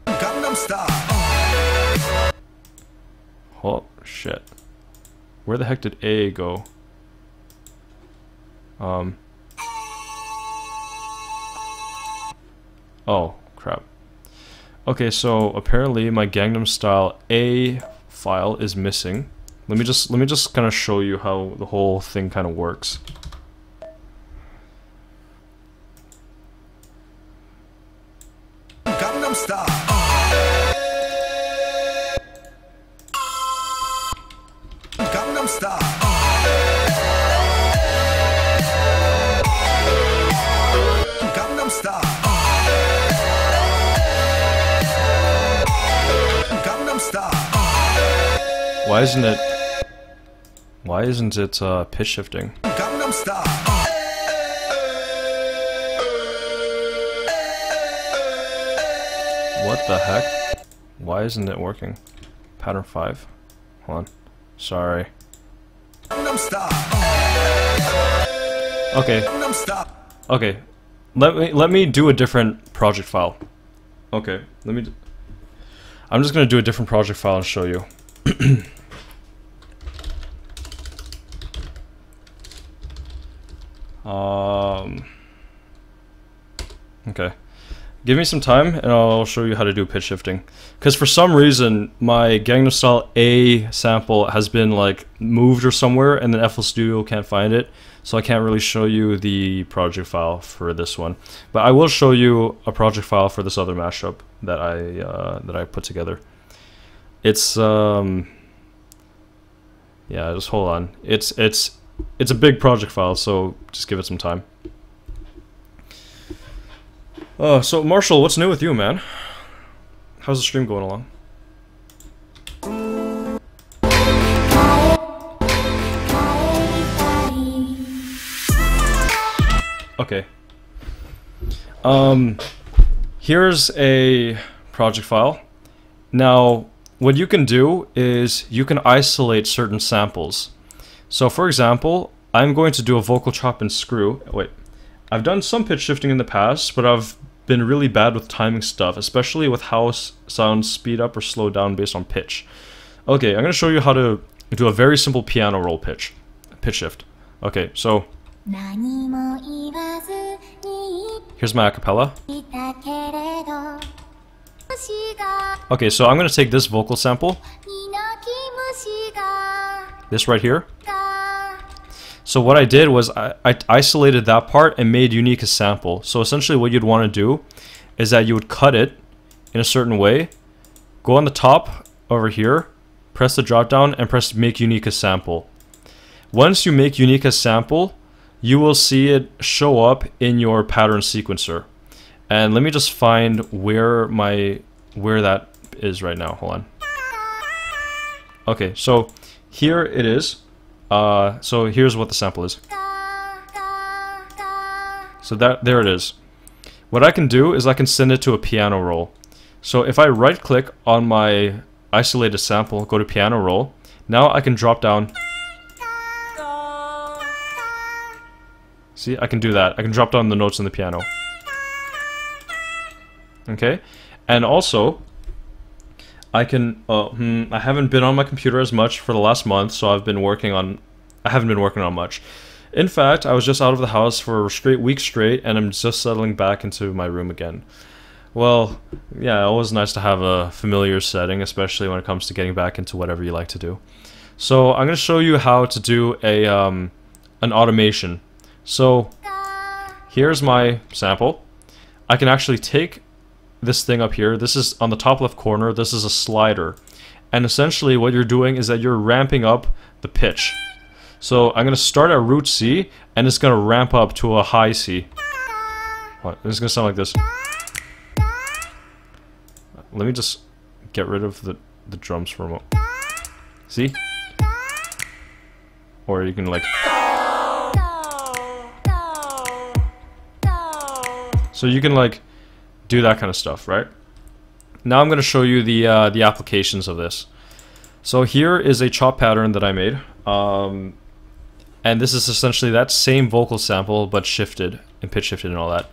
Gangnam Style. Oh shit. Where the heck did A go? Oh crap. Okay, so apparently my Gangnam Style A file is missing. Let me just kind of show you how the whole thing kind of works. Gangnam Style. Gangnam Style. Gangnam Style. Gangnam Style. Why isn't it pitch shifting? Gangnam Style. What the heck? Why isn't it working? Pattern 5. Hold on. Sorry. Gangnam Style. Okay. Gangnam Style. Okay. Let me do a different project file. Okay. I'm just gonna do a different project file and show you. Okay. Give me some time and I'll show you how to do pitch shifting. Because for some reason, my Gangnam Style A sample has been like moved or somewhere, and then FL Studio can't find it. So I can't really show you the project file for this one. But I will show you a project file for this other mashup that I put together. It's yeah, just hold on. It's a big project file, so just give it some time. So Marshall, what's new with you, man? How's the stream going along? Okay. Here's a project file. Now, what you can do is you can isolate certain samples. So for example, I'm going to do a vocal chop and screw. Wait, I've done some pitch shifting in the past, but I've been really bad with timing stuff, especially with how sounds speed up or slow down based on pitch. Okay, I'm going to show you how to do a very simple piano roll pitch shift. Okay, so here's my acapella. Okay, so I'm going to take this vocal sample, this right here. So what I did was I isolated that part and made unique a sample. So essentially what you'd want to do is that you would cut it in a certain way, go on the top over here, press the drop down and press make unique a sample. Once you make unique a sample, you will see it show up in your pattern sequencer. And let me just find where that is right now. Hold on. Okay, so here it is. So here's what the sample is. So there it is. What I can do is I can send it to a piano roll. So if I right click on my isolated sample, go to piano roll, now I can drop down. See, I can do that. I can drop down the notes in the piano. Okay, and also I can. I haven't been on my computer as much for the last month, so I haven't been working on much. In fact, I was just out of the house for a week straight, and I'm just settling back into my room again. Well, yeah, always nice to have a familiar setting, especially when it comes to getting back into whatever you like to do. So I'm going to show you how to do an automation. So here's my sample. I can actually take this thing up here. This is on the top left corner. This is a slider. And essentially what you're doing is that you're ramping up the pitch. So I'm going to start at root C, and it's going to ramp up to a high C. This is going to sound like this. Let me just get rid of the drums for a moment. See? Or you can like... So you can like do that kind of stuff, right? Now I'm going to show you the applications of this. So here is a chop pattern that I made. And this is essentially that same vocal sample, but shifted and pitch shifted and all that.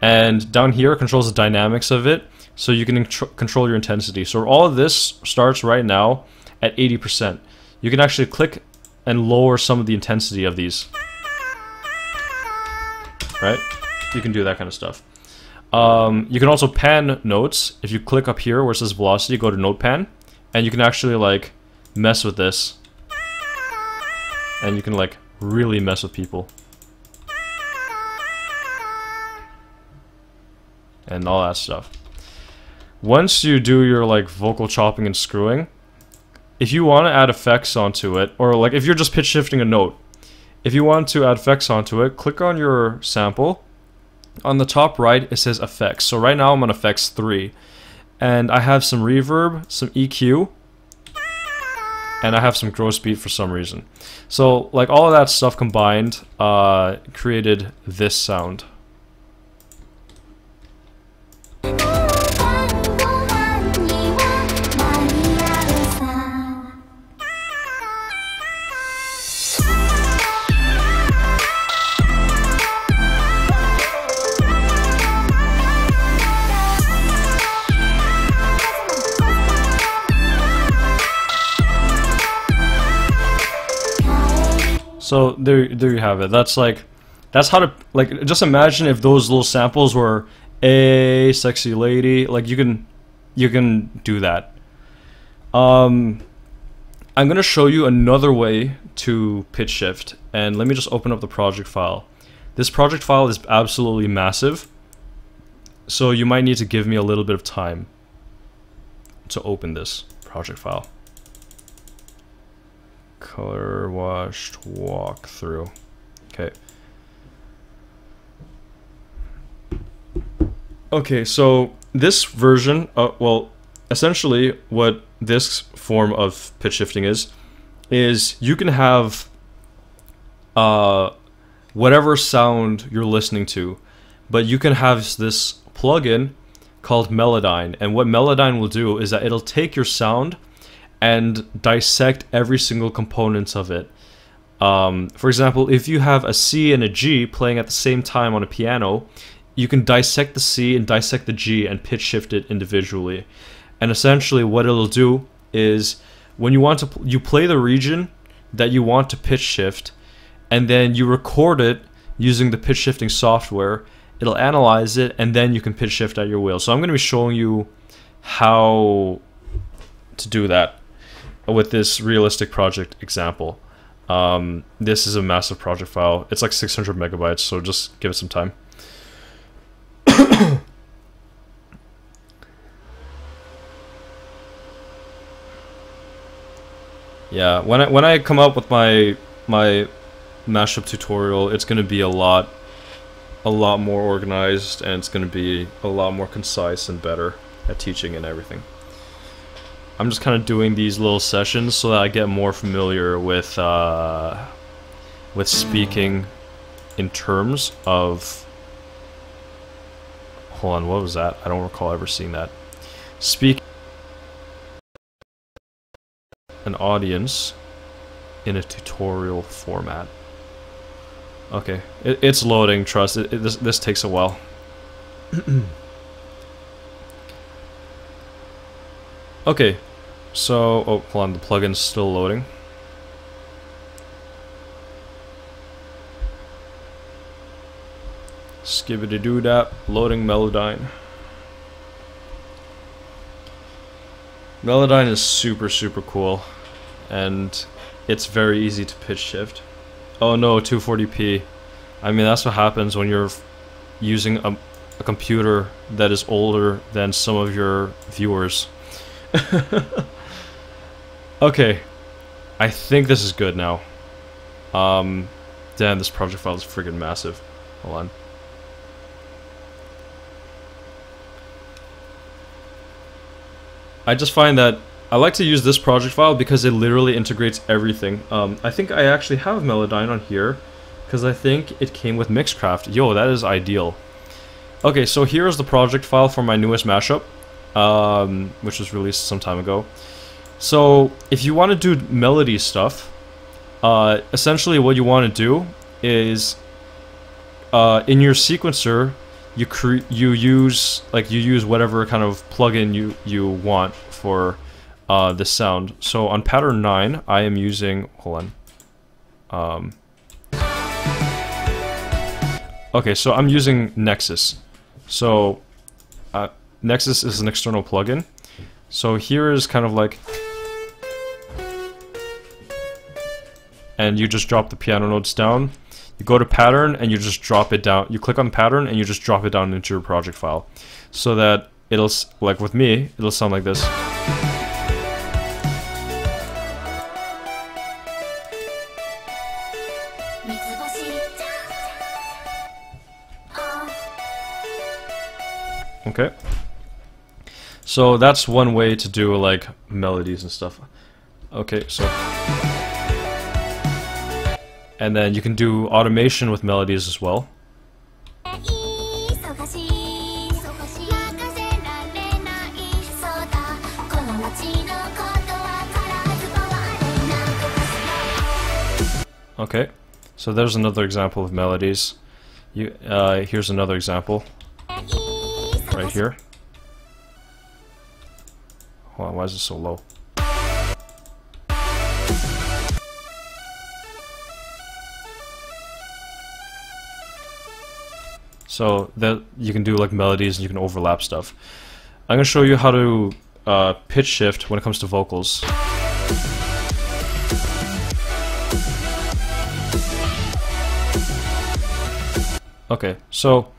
And down here controls the dynamics of it, so you can control your intensity. So all of this starts right now at 80%. You can actually click and lower some of the intensity of these. Right? You can do that kind of stuff. You can also pan notes. If you click up here where it says velocity, go to note pan, and you can actually like mess with this. And you can like really mess with people. And all that stuff. Once you do your like vocal chopping and screwing, if you want to add effects onto it, or like if you're just pitch shifting a note, if you want to add effects onto it, click on your sample. On the top right, it says effects. So right now I'm on effects 3. And I have some reverb, some EQ, and I have some gross beat for some reason. So like all of that stuff combined created this sound. So there you have it. That's how to, like, just imagine if those little samples were a sexy lady. Like you can do that. I'm gonna show you another way to pitch shift, and let me just open up the project file. This project file is absolutely massive, so you might need to give me a little bit of time to open this project file. Color washed walkthrough. Okay. Okay, so this version, well, essentially what this form of pitch shifting is you can have whatever sound you're listening to, but you can have this plugin called Melodyne, and what Melodyne will do is that it'll take your sound and dissect every single component of it. For example, if you have a C and a G playing at the same time on a piano, you can dissect the C and dissect the G and pitch shift it individually. And essentially what it'll do is when you want to you play the region that you want to pitch shift, and then you record it using the pitch shifting software. It'll analyze it, and then you can pitch shift at your will. So I'm going to be showing you how to do that with this realistic project example. This is a massive project file. It's like 600 megabytes, so just give it some time. Yeah, when I come up with my mashup tutorial, it's going to be a lot more organized, and it's going to be a lot more concise and better at teaching and everything. I'm just kind of doing these little sessions so that I get more familiar with speaking in terms of... Hold on, what was that? I don't recall ever seeing that. Speak an audience in a tutorial format. Okay, it's loading, trust. This takes a while. Okay, so... Oh, hold on, the plugin's still loading. Skibbity-doo-dah, loading Melodyne. Melodyne is super cool, and it's very easy to pitch shift. Oh no, 240p. I mean, that's what happens when you're using a computer that is older than some of your viewers. Okay, I think this is good now. Damn, this project file is friggin' massive. Hold on. I just find that I like to use this project file because it literally integrates everything. I think I actually have Melodyne on here because I think it came with Mixcraft. Yo, that is ideal. Okay, so here's the project file for my newest mashup, which was released some time ago. So if you want to do melody stuff, essentially what you want to do is in your sequencer you use whatever kind of plugin you want for this sound. So on pattern 9, I am using, hold on. Okay, so I'm using Nexus. So Nexus is an external plugin. So here is kind of like, and you just drop the piano notes down. You go to pattern and you just drop it down. You click on the pattern and you just drop it down into your project file, so that it'll, like with me, it'll sound like this. Okay. So that's one way to do like melodies and stuff. Okay, so... And then you can do automation with melodies as well. Okay, so there's another example of melodies. Here's another example. Right here. Hold on, why is it so low? So that you can do like melodies and you can overlap stuff. I'm gonna show you how to pitch shift when it comes to vocals. Okay, so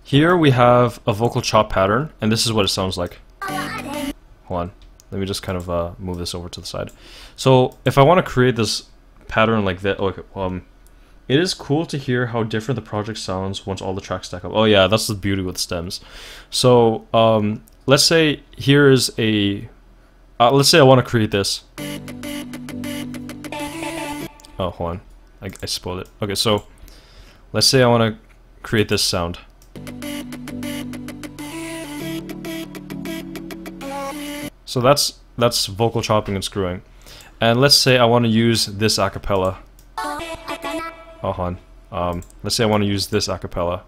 here we have a vocal chop pattern, and this is what it sounds like. Hold on. Let me just kind of move this over to the side. So if I want to create this pattern like that, okay, it is cool to hear how different the project sounds once all the tracks stack up. Oh yeah, that's the beauty with stems. So let's say here is a, let's say I want to create this. Oh, hold on, I spoiled it. Okay, so let's say I want to create this sound. So that's vocal chopping and screwing. And let's say I want to use this acapella. Oh, hold on. Let's say I want to use this acapella.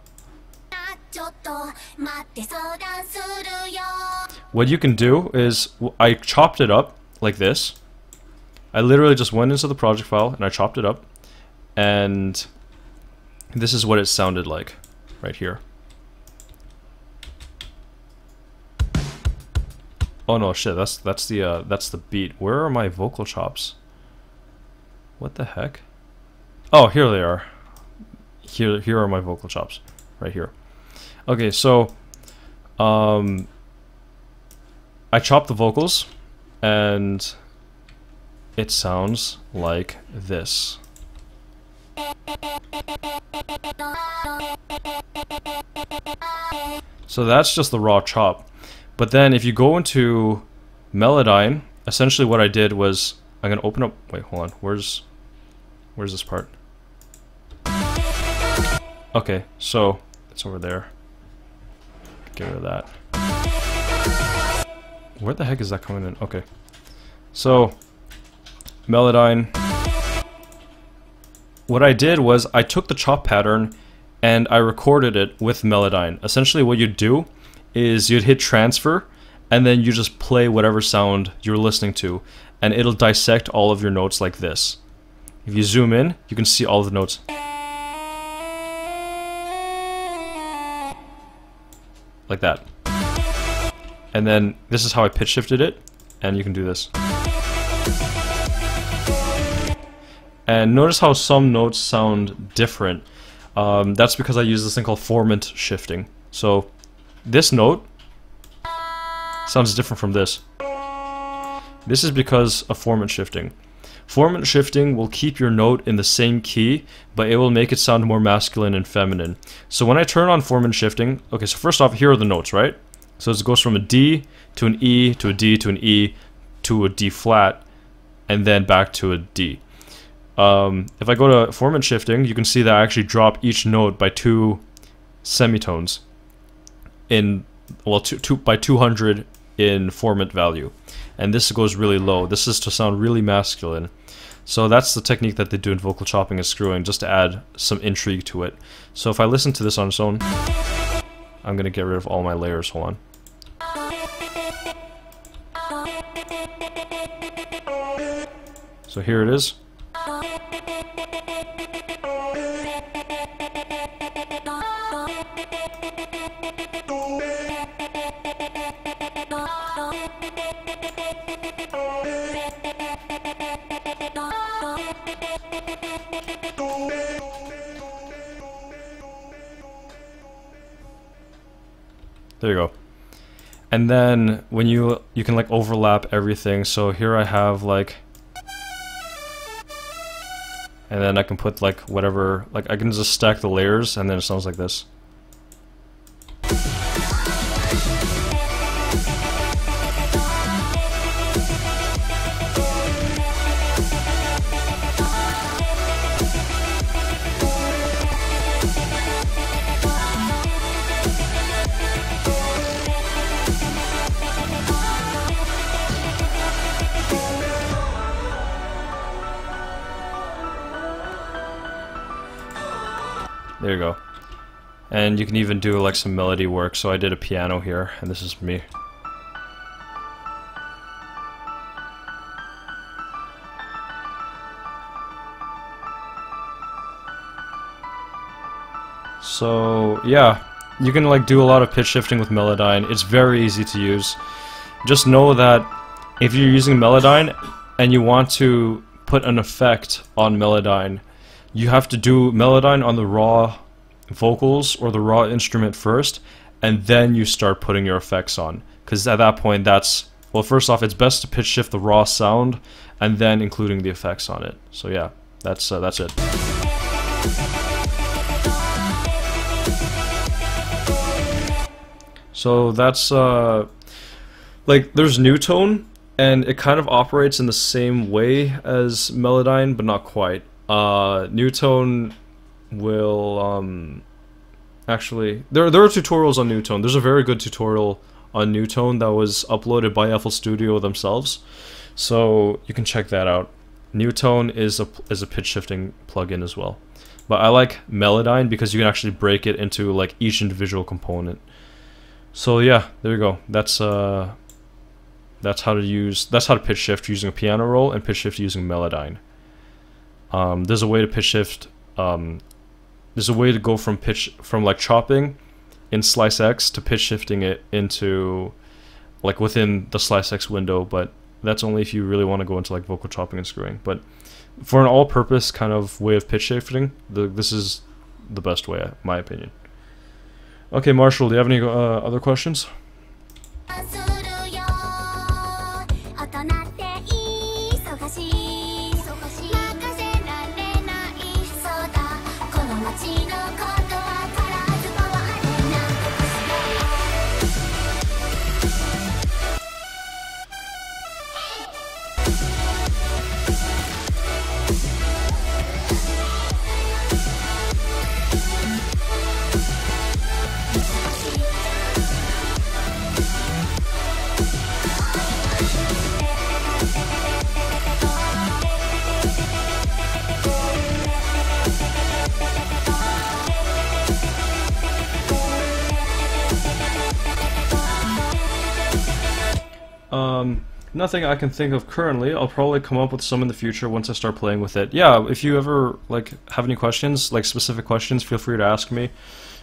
What you can do is, I chopped it up like this. I literally just went into the project file and I chopped it up. And this is what it sounded like right here. Oh no, shit, that's the beat. Where are my vocal chops? What the heck? Oh, here they are. Here are my vocal chops. Right here. Okay, so I chopped the vocals and it sounds like this. So that's just the raw chop. But then if you go into Melodyne, essentially what I did was, I'm gonna open up, wait, hold on, where's this part? Okay, so it's over there. Get rid of that. Where the heck is that coming in? Okay. So Melodyne. What I did was I took the chop pattern and I recorded it with Melodyne. Essentially what you do is you'd hit transfer and then you just play whatever sound you're listening to and it'll dissect all of your notes like this. If you zoom in, you can see all the notes. Like that. And then this is how I pitch shifted it, and you can do this. And notice how some notes sound different. That's because I use this thing called formant shifting. So this note sounds different from this. This is because of formant shifting. Formant shifting will keep your note in the same key, but it will make it sound more masculine and feminine. So when I turn on formant shifting, okay, so first off, here are the notes, right? So it goes from a D to an E to a D to an E to a D flat, and then back to a D. If I go to formant shifting, you can see that I actually drop each note by 2 semitones in, well, by 200 in formant value. And this goes really low. This is to sound really masculine. So that's the technique that they do in vocal chopping and screwing, just to add some intrigue to it. So if I listen to this on its own, I'm gonna get rid of all my layers. Hold on. So here it is. There you go. And then when you can like overlap everything. So here I have like, and then I can put like whatever, like I can just stack the layers and then it sounds like this. There you go. And you can even do like some melody work. So I did a piano here, and this is me. So yeah, you can like do a lot of pitch shifting with Melodyne. It's very easy to use. Just know that if you're using Melodyne and you want to put an effect on Melodyne, you have to do Melodyne on the raw vocals or the raw instrument first, and then you start putting your effects on. Because at that point, that's well, first off, it's best to pitch shift the raw sound and then including the effects on it. So yeah, that's it. So that's like there's NuTone, and it kind of operates in the same way as Melodyne, but not quite. NuTone will actually there are tutorials on NuTone. There's a very good tutorial on NuTone that was uploaded by FL Studio themselves, so you can check that out. NuTone is a pitch shifting plugin as well, but I like Melodyne because you can actually break it into like each individual component. So yeah, there you go. That's how to pitch shift using a piano roll and pitch shift using Melodyne. There's a way to pitch shift. There's a way to go from like chopping in Slice X to pitch shifting it into like within the Slice X window, but that's only if you really want to go into like vocal chopping and screwing. But for an all-purpose kind of way of pitch shifting, this is the best way, in my opinion. Okay, Marshall, do you have any other questions? Nothing I can think of currently. I'll probably come up with some in the future once I start playing with it. Yeah, if you ever like have any questions, like specific questions, feel free to ask me.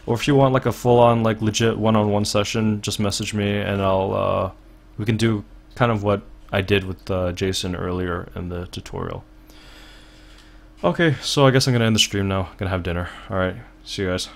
Or if you want like a full-on like legit one-on-one session, just message me and I'll we can do kind of what I did with Jason earlier in the tutorial. Okay, so I guess I'm gonna end the stream now. Gonna have dinner. Alright, see you guys.